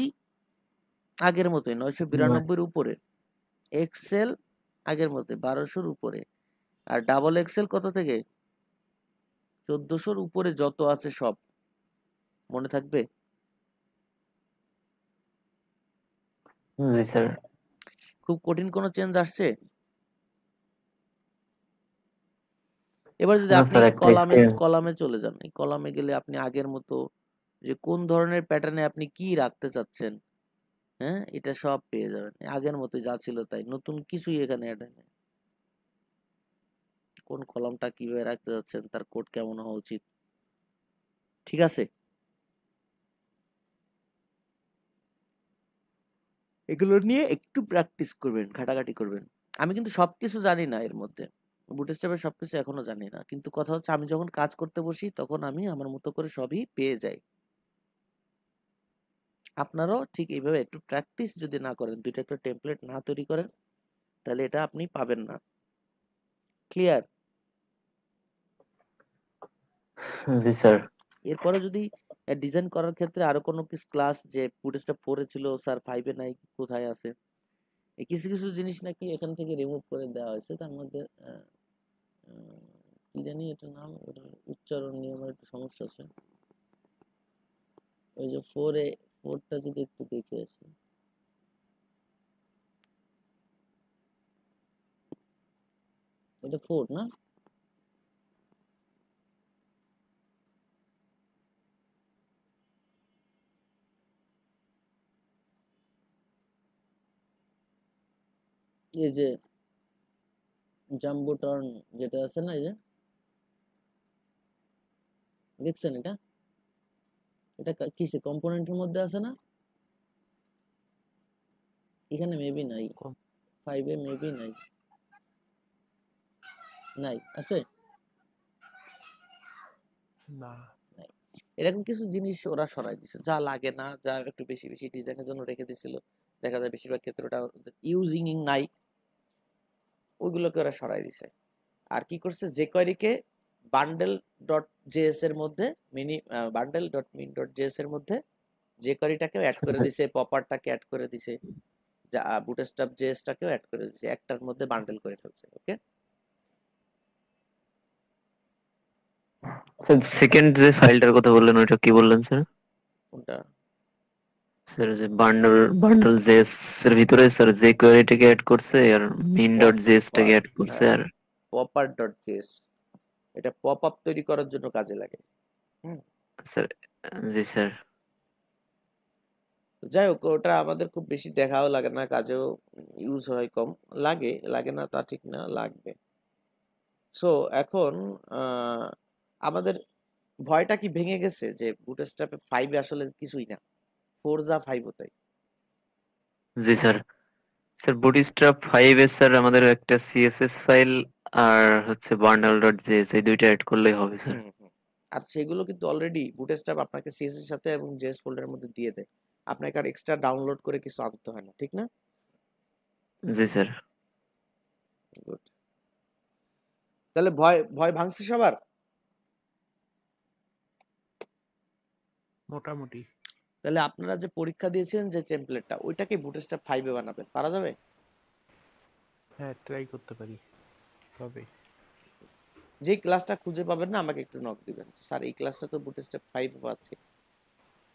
Speaker 1: আগের মতোই 992 উপরে। এক্সেল আগের মতোই 1200 উপরে। আর ডাবল এক্সেল কত থেকে? 1400 উপরে যত আছে সব মনে থাকবে?
Speaker 3: জি স্যার।
Speaker 1: খুব কঠিন কোনো চেঞ্জ আসছে? এবার যদি আপনি কলামে চলে যান, এই কলামে গেলে আপনি আগের মতো যে কোন ধরনের প্যাটার্নে আপনি কি রাখতে চাচ্ছেন, হ্যাঁ, এটা সব পেয়ে যাবেন। আগের মতো যা ছিল তাই, নতুন কিছুই এখানে অ্যাড হয় না। কোন কলামটা কিভাবে রাখতে যাচ্ছেন, তার কোড কেমন হওয়া উচিত, ঠিক আছে? এগুলো নিয়ে একটু প্র্যাকটিস করবেন, ঘাটাঘাটি করবেন। আমি কিন্তু সবকিছু জানি না এর মধ্যে, বুটস্ট্র্যাপের সবকিছু এখনো জানি না, কিন্তু কথা হচ্ছে আমি যখন কাজ করতে বসি তখন আমি আমার মতো করে সবই পেয়ে যাই। আপনারাও ঠিক এইভাবে একটু প্র্যাকটিস যদি না করেন, দুইটা একটা টেমপ্লেট না তৈরি করেন, তাহলে এটা আপনি পাবেন না। ক্লিয়ার?
Speaker 3: জি স্যার।
Speaker 1: এরপরে যদি ডিজাইন করার ক্ষেত্রে আরো কোনো ক্লাস, যে বুটস্ট্র্যাপ 4 এ ছিল স্যার 5 এ নাই, কোথায় আছে? এই কিছু কিছু জিনিস নাকি এখান থেকে রিমুভ করে দেওয়া হয়েছে। তার মধ্যে কি জানি এটার নাম, ওটার উচ্চারণ নিয়ে আমার একটু সমস্যা আছে। ওই যে 4টা যদি একটু দেখে আসি, এটা 4 না? এই যে জাম্বো টার্ন যেটা আছে না, এই যে দেখছেন, এটা এটা কিসে কম্পোনেন্টের মধ্যে আছে না? এখানে মেবি নাই, 5 এ মেবি নাই, নাই আছে
Speaker 6: না।
Speaker 1: নাই। এরকম কিছু জিনিস ওরা সরাই দিছে, যা লাগে না, যা একটু বেশি বেশি ডিজাইনের জন্য রেখে দিছিল, দেখা যায় বেশিরভাগ ক্ষেত্রে ওটা ইউজিং নাই, ওইগুলোকে ওরা সরাই দিছে। আর কি করছে, যে কোয়েরিকে বান্ডেল ডট জেএস এর মধ্যে, mini bundle dot min dot JS এর মধ্যে যে কোয়েরিটাকেও অ্যাড করে দিছে, পপারটাকে অ্যাড করে দিছে, যা বুটস্ট্র্যাপ জেএসটাকেও অ্যাড করে দিছে, একটার মধ্যে বান্ডেল করে ফেলছে। ওকে,
Speaker 3: স্যার সেকেন্ড যে ফাইলটার কথা বললেন ওইটা কি বললেন স্যার?
Speaker 1: কোনটা?
Speaker 3: স্যার যে বান্ডল জেএস এর ভিতরে স্যার যে কোয়েরিটাকে অ্যাড করছে আর মেইন ডট জেএস টাকে অ্যাড করছে আর
Speaker 1: পপার ডট জেএস, এটা পপ আপ তৈরি করার জন্য কাজে লাগে।
Speaker 3: স্যার জি স্যার।
Speaker 1: যাই হোক ওটা আমাদের খুব বেশি দেখাও লাগে না, কাজেও ইউজ হয় কম। লাগে লাগে না তা ঠিক না, লাগবে। সো এখন আমাদের ভয়টা কি ভেঙে গেছে যে বুটস্ট্র্যাপে 5 এ আসলে কিছুই না, 4 যা 5 ও তাই?
Speaker 3: জি স্যার। স্যার বুটস্ট্র্যাপ 5 এ স্যার আমাদের একটা সিএসএস ফাইল আর হচ্ছে bundle.js এই দুইটা অ্যাড করলেই হবে স্যার।
Speaker 1: আর সেগুলো কিন্তু অলরেডি বুটস্ট্র্যাপ আপনাকে সিএসএস এর সাথে এবং জেএস ফোল্ডারের মধ্যে দিয়ে দেয়, আপনাকে আর এক্সট্রা ডাউনলোড করে কিছু আনতে হয় না, ঠিক না?
Speaker 3: জি স্যার।
Speaker 1: গুড। তাহলে ভয় ভয় ভাঙছে সবার?
Speaker 6: মোটামুটি।
Speaker 1: তাহলে আপনারা যে পরীক্ষা দিয়েছেন যে টেমপ্লেটটা, ওইটাকে বুটস্ট্র্যাপ 5 এ বানাবেন, পারা যাবে?
Speaker 6: হ্যাঁ, ট্রাই করতে পারি। তবে
Speaker 1: যে ক্লাসটা খুঁজে পাবেন না আমাকে একটু নক দিবেন, স্যার এই ক্লাসটা তো বুটস্ট্র্যাপ 5 এ পাচ্ছি,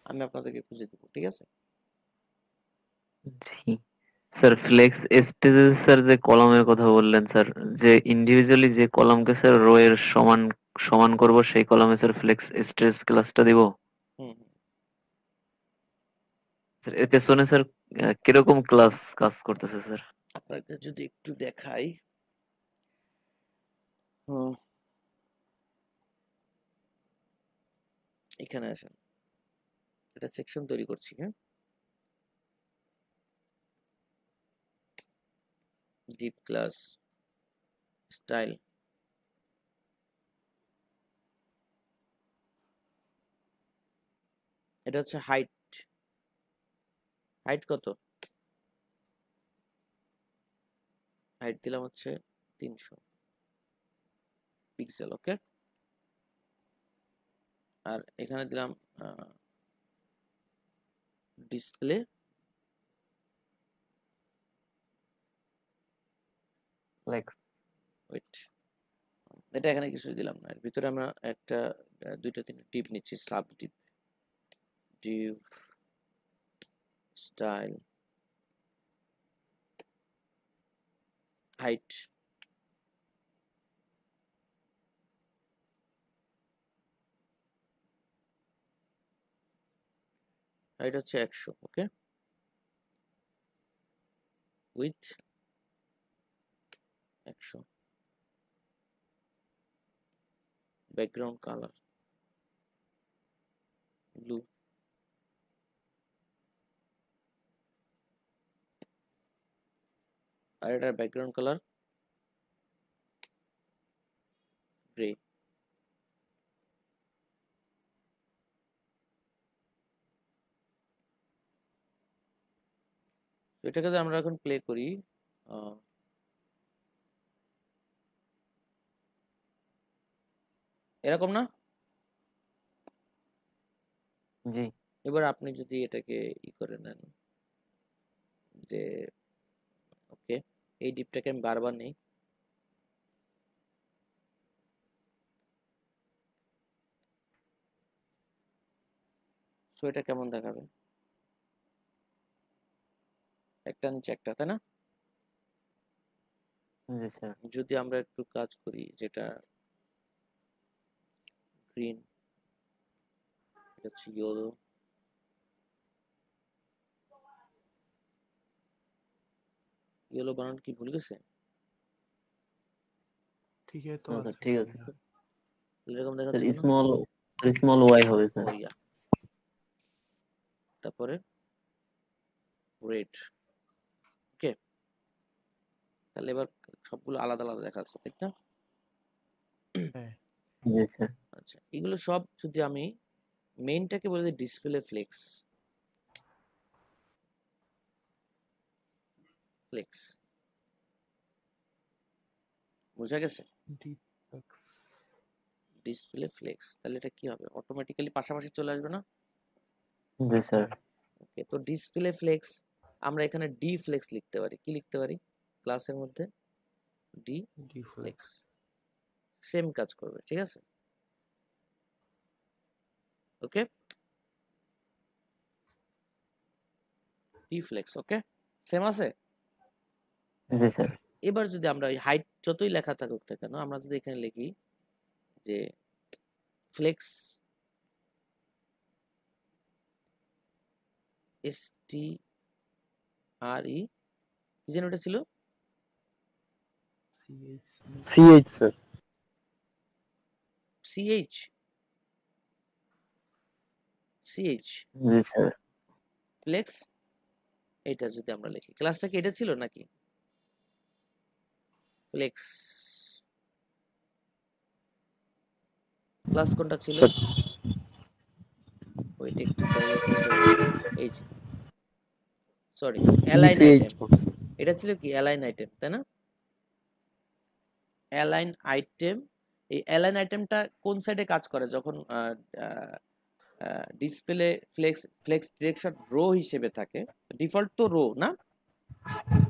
Speaker 1: আমি আপনাদেরকে খুঁজে দেবো, ঠিক আছে?
Speaker 3: জি স্যার। ফ্লেক্স স্টেজে স্যার যে কলামের কথা বললেন স্যার, যে ইন্ডিভিজুয়ালি যে কলামকে স্যার রো এর সমান সমান করব সেই কলামে স্যার ফ্লেক্স স্টেজ ক্লাসটা দিব
Speaker 1: হুম।
Speaker 3: স্যার। এর পেছনে স্যার কিরকম ক্লাস কাজ করতেছে স্যার?
Speaker 1: আপনাকে যদি একটু দেখাই, হুম, এখানে আসেন, এটা সেকশন তৈরি করছি, হ্যাঁ, ডিপ ক্লাস স্টাইল, এটা হচ্ছে হাইট। হাইট কত? হাইট দিলাম হচ্ছে 300 পিক্সেল, ওকে। আর এখানে দিলাম ডিসপ্লে
Speaker 3: ফ্লেক্স।
Speaker 1: ওয়েট, এটা এখানে কিছু দিলাম না, এর ভিতরে আমরা একটা দুইটা তিনটা টিপ নিচ্ছি, সাব টিপ, ডিভ স্টাইল হাইট, হাইট হচ্ছে 100, ওকে। উইথ 100, ব্যাকগ্রাউন্ড কালার ব্লু, আর এটার ব্যাকগ্রাউন্ড কালার গ্রে। এটাকে যদি আমরা এখন প্লে করি, এরকম না?
Speaker 3: জি
Speaker 1: এবার আপনি যদি এটাকে ই করে নেন, যে ওকে, এই ডিপটাকে আমি বারবার নেই, সো এটা কেমন দেখাবে? একটা নিচে একটা, তাই না?
Speaker 3: জি স্যার।
Speaker 1: যদি আমরা একটু কাজ করি, যেটা গ্রিন, এটা হচ্ছে ইয়েলো, ইয়েলো বানান কি ভুল গেছে?
Speaker 6: ঠিকই তো
Speaker 3: না
Speaker 6: আছে।
Speaker 3: স্যার ঠিক আছে
Speaker 6: না।
Speaker 1: এরকম
Speaker 3: স্যার।
Speaker 1: দেখাচ্ছে কেন?
Speaker 3: স্মল স্মল ওয়াই হবে স্যার।
Speaker 1: ওইয়া, তারপরে রেড, ওকে। তাহলে এবার সবগুলো আলাদা আলাদা দেখাচ্ছে, ঠিক না?
Speaker 6: হ্যাঁ,
Speaker 3: জি স্যার।
Speaker 1: আচ্ছা, এগুলো সব যদি আমি মেইনটাকে বলে দিই ডিসপ্লে ফ্লেক্স, ফ্লেক্স, বোঝা গেছে?
Speaker 6: ডিফেক্স।
Speaker 1: ডিসপ্লে ফ্লেক্স, তাহলে এটা কি হবে? অটোমেটিক্যালি পাশাপাশি চলে আসবে না?
Speaker 3: জি স্যার।
Speaker 1: ওকে, তো ডিসপ্লে ফ্লেক্স আমরা এখানে ডি ফ্লেক্স লিখতে পারি, কি লিখতে পারি ক্লাসের মধ্যে? ডি
Speaker 6: ডিফেক্স।
Speaker 1: ফ্লেক্স, সেম কাজ করবে, ঠিক আছে? ওকে, ডি ফ্লেক্স, ওকে, সেম আছে।
Speaker 3: জি স্যার।
Speaker 1: এবার যদি আমরা ওই হাইট যতই লেখা থাকুক না কেন, আমরা যদি এখানে লিখি যে ফ্লেক্স STRE কি যেন ওটা ছিল?
Speaker 7: CH sir.
Speaker 1: CH
Speaker 3: জি স্যার।
Speaker 1: ফ্লেক্স, এটা যদি আমরা লিখি, ক্লাসটা কি এটা ছিল নাকি? ফ্লেক্স ক্লাস কোনটা ছিল?
Speaker 7: স্যার
Speaker 1: ওইটা একটু যাই উপরে যাই, এই যে সরি অ্যালাইন
Speaker 7: PCH
Speaker 1: আইটেম, এটা ছিল কি অ্যালাইন আইটেম, তাই না? অ্যালাইন আইটেম, এই অ্যালাইন আইটেমটা কোন সাইডে কাজ করে? যখন ডিসপ্লে ফ্লেক্স ডিরেকশন রো হিসেবে থাকে, ডিফল্ট তো রো না,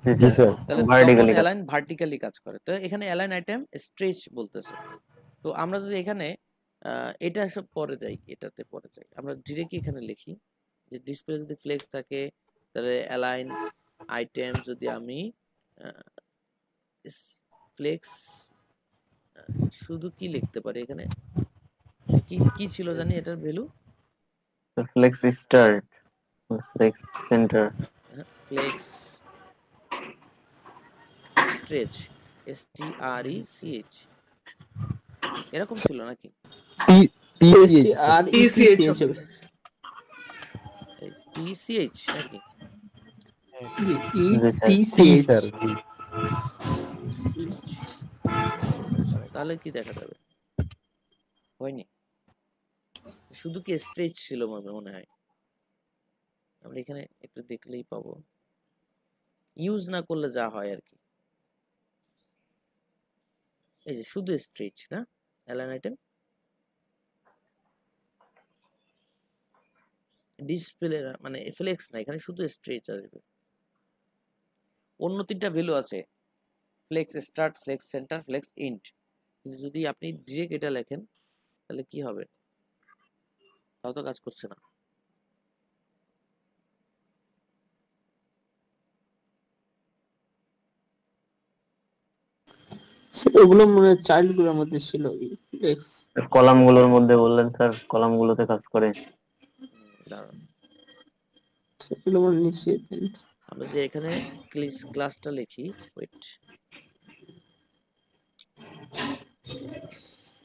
Speaker 3: জি
Speaker 7: জি
Speaker 3: স্যার।
Speaker 7: স্যার।
Speaker 1: তাহলে তখন
Speaker 3: ভার্টিক্যালি
Speaker 1: অ্যালাইন ভার্টিক্যালি কাজ করে। তো এখানে অ্যালাইন আইটেম স্ট্রেচ বলতেছে। তো আমরা যদি এখানে এটা সব পরে যাই, এটাতে পরে যাই, আমরা ডিরেক্টলি এখানে লিখি যে ডিসপ্লে যদি ফ্লেক্স থাকে তাহলে অ্যালাইন আইটেম যদি আমি ফ্লেক্স শুধু কি লিখতে পারি এখানে, কি কি ছিল জানি এটার value?
Speaker 3: Flex start, flex centre.
Speaker 1: Flex stretch STRECH এরকম ছিল নাকি?
Speaker 7: PCH
Speaker 5: আর
Speaker 4: PCH
Speaker 5: PCH
Speaker 4: হবে।
Speaker 1: TCH নাকি?
Speaker 3: জি স্যার।
Speaker 5: TCH
Speaker 7: sir.
Speaker 1: Stretch। তাহলে কি দেখা যাবে? হয়নি, শুধু কি স্ট্রেচ ছিল মনে হয়। আমরা এখানে একটু দেখলেই পাবো, ইউজ না করলে যা হয় আর কি। এই যে শুধু স্ট্রেচ না অ্যালাইন আইটেম, ডিসপ্লে মানে ফ্লেক্স না, এখানে শুধু স্ট্রেচ আসবে। অন্য তিনটা ভ্যালু আছে, flex start, flex centre, flex end. কিন্তু যদি আপনি ডিরেক্ট এটা লেখেন তাহলে কি হবে? তাও তো কাজ করছে না।
Speaker 2: ওগুলো মনে হয় চাইল্ড গুলোর মধ্যে ছিল ফ্লেক্স।
Speaker 3: কলাম গুলোর মধ্যে বললেন স্যার, কলাম গুলোতে কাজ করে।
Speaker 1: দাঁড়ান,
Speaker 2: সেগুলো মনে নিচে
Speaker 1: আমরা যে এখানে ক্লাসটা লিখি, ওয়েট,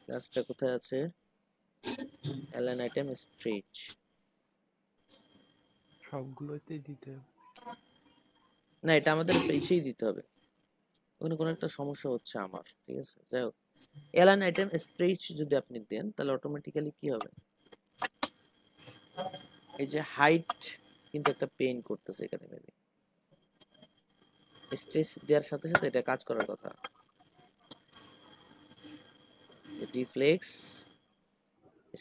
Speaker 1: ক্লাসটা কোথায় আছে? অ্যালাইন আইটেম স্ট্রেচ,
Speaker 6: সবগুলোতেই দিতে হবে।
Speaker 1: না এটা আমাদের পেছেই দিতে হবে, ওখানে কোনো একটা সমস্যা হচ্ছে আমার, ঠিক আছে। যাই হোক, অ্যালাইন আইটেম স্ট্রেচ যদি আপনি দেন তাহলে অটোমেটিক্যালি কি হবে? এই যে হাইট কিন্তু একটা পেইন করতেছে এখানে, মেবি স্ট্রেচ দেওয়ার সাথে সাথে এটা কাজ করার কথা। ডিফ্লেক্স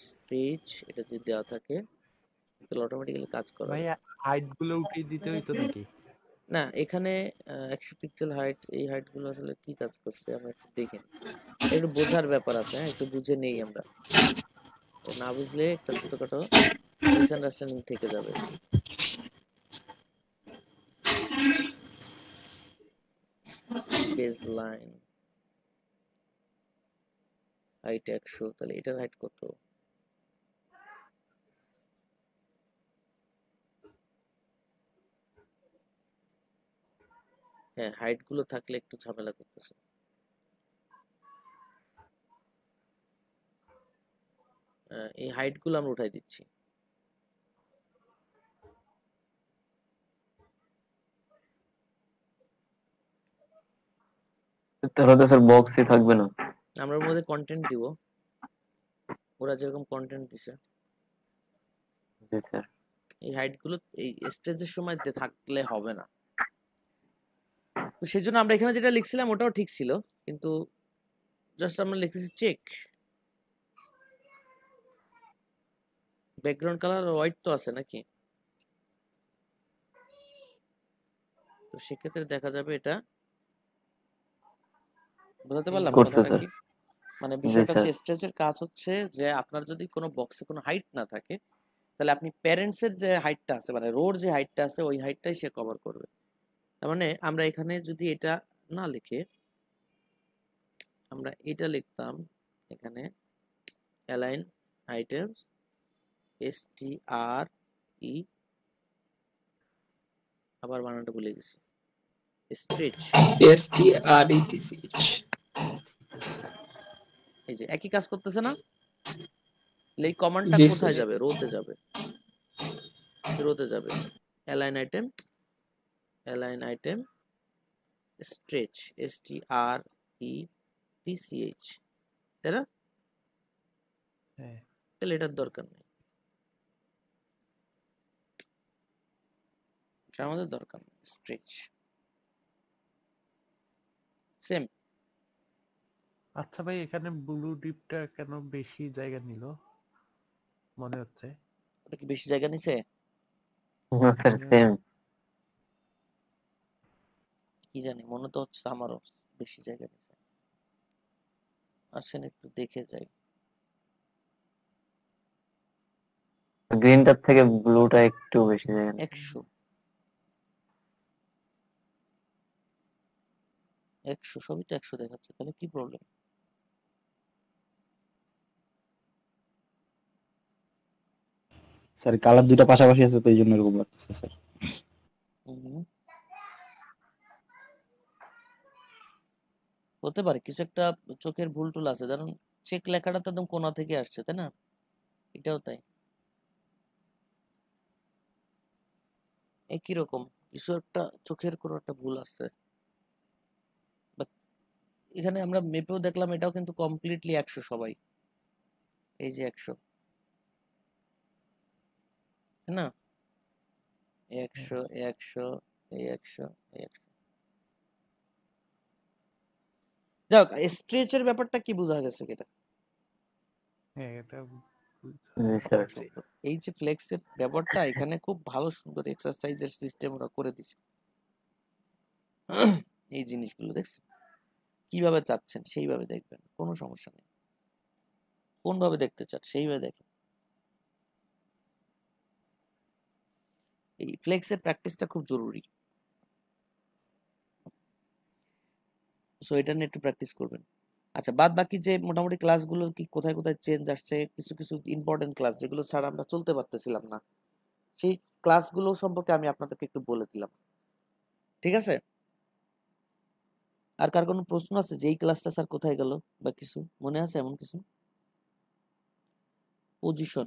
Speaker 1: স্ট্রেচ এটা যদি দেওয়া থাকে তাহলে অটোমেটিক্যালি কাজ করে।
Speaker 6: ভাই হাইট গুলো উঠিয়ে দিতে হইতো নাকি?
Speaker 1: না এখানে 100 পিক্সেল হাইট, এই হাইট গুলো আসলে কি কাজ করছে আমরা একটু দেখে নিই, একটু বোঝার ব্যাপার আছে, হ্যাঁ একটু বুঝে নেই আমরা, না বুঝলে একটা ছোটখাটো মিসআন্ডারস্ট্যান্ডিং থেকে যাবে। বেজ লাইন হাইট 100, তাহলে এটার হাইট কত? হ্যাঁ হাইট গুলো থাকলে একটু ঝামেলা করতেছে। এই হাইট গুলো আমরা উঠাই দিচ্ছি।
Speaker 3: তাহলে তো স্যার বক্সই থাকবে না।
Speaker 1: আমরা ওর মধ্যে কন্টেন্ট দিব, ওরা যেরকম কন্টেন্ট দিছে।
Speaker 3: জি স্যার।
Speaker 1: এই হাইট গুলো এই স্টেজের সময় থাকলে হবে না, তো সেই জন্য আমরা এখানে যেটা লিখছিলাম ওটাও ঠিক ছিল, কিন্তু জাস্ট আমরা লিখতেছি চেক ব্যাকগ্রাউন্ড কালার হোয়াইট তো আছে নাকি, তো সেক্ষেত্রে দেখা যাবে এটা, বুঝতে পারলাম
Speaker 3: করছে
Speaker 1: কথাটা
Speaker 3: স্যার।
Speaker 1: কি? মানে
Speaker 3: জি
Speaker 1: বিষয়টা
Speaker 3: স্যার।
Speaker 1: হচ্ছে স্টেজের কাজ হচ্ছে যে আপনার যদি কোনো বক্সে কোনো হাইট না থাকে তাহলে আপনি প্যারেন্টস এর যে হাইটটা আছে মানে রোর যে হাইটটা আছে ওই হাইটটাই সে কভার করবে। তার মানে আমরা এখানে যদি এটা না লিখে আমরা এটা লিখতাম, এখানে অ্যালাইন আইটেমস STRE আবার বানানটা ভুলে গেছি। স্ট্রেচ,
Speaker 2: STRETCH
Speaker 1: এই যে একই কাজ করতেছে না? এই কমান্ডটা
Speaker 2: জি
Speaker 1: কোথায়
Speaker 2: স্যার
Speaker 1: যাবে? রোতে যাবে, রোতে যাবে। Align item, align item, stretch, STRETCH, তাই না?
Speaker 6: হ্যাঁ
Speaker 1: তাহলে এটার দরকার নেই, এটা আমাদের দরকার নেই। Stretch same.
Speaker 6: আচ্ছা ভাই, এখানে ব্লু ডিপটা কেন বেশি জায়গা নিল মনে হচ্ছে?
Speaker 1: ওটা কি বেশি জায়গা নিছে?
Speaker 3: না স্যার, সেম।
Speaker 1: কি জানি, মনে তো হচ্ছে আমারও বেশি জায়গা নিছে। আসেন একটু দেখে যাই।
Speaker 3: গ্রিনটার থেকে ব্লুটা একটু বেশি জায়গা নিচ্ছে।
Speaker 1: 100 সবই তো 100 দেখাচ্ছে, তাহলে কি প্রবলেম?
Speaker 7: স্যার কালার দুইটা পাশাপাশি আছে তো এই জন্য এরকম লাগতেছে স্যার।
Speaker 1: হতে পারে কিছু একটা চোখের ভুল টুল আছে, কারণ চেক লেখাটা তো একদম কোণা থেকে আসছে, তাই না? এটাও তাই, একই রকম কিছু একটা চোখের কোনো একটা ভুল আছে। এখানে আমরা মেপেও দেখলাম এটাও কিন্তু কমপ্লিটলি 100 সবাই, এই যে 100, তাই না? 100, 100, এই 100, এই 100। যাক, স্ট্রেচের ব্যাপারটা কি বোঝা গেছে কিনা?
Speaker 6: হ্যাঁ এটা
Speaker 3: জি স্যার।
Speaker 1: সুন্দর। এই যে ফ্লেক্সের ব্যাপারটা এখানে খুব ভালো সুন্দর এক্সারসাইজের সিস্টেম ওরা করে দিছে। এই জিনিসগুলো দেখছেন, কিভাবে চাচ্ছেন সেইভাবে দেখবেন, কোনো সমস্যা নেই। কোন ভাবে দেখতে চান সেইভাবে দেখেন। এই ফ্লেক্সের প্র্যাকটিসটা খুব জরুরি, সো এটা নিয়ে একটু প্র্যাকটিস করবেন। আচ্ছা, বাদ বাকি যে মোটামুটি ক্লাসগুলো কি কোথায় কোথায় চেঞ্জ আসছে, কিছু কিছু ইম্পর্টেন্ট ক্লাস যেগুলো ছাড়া আমরা চলতে পারতেছিলাম না, সেই ক্লাসগুলো সম্পর্কে আমি আপনাদেরকে একটু বলে দিলাম, ঠিক আছে? আর কার কোনো প্রশ্ন আছে যে এই ক্লাসটা স্যার কোথায় গেল বা কিছু মনে আছে এমন কিছু? পজিশন,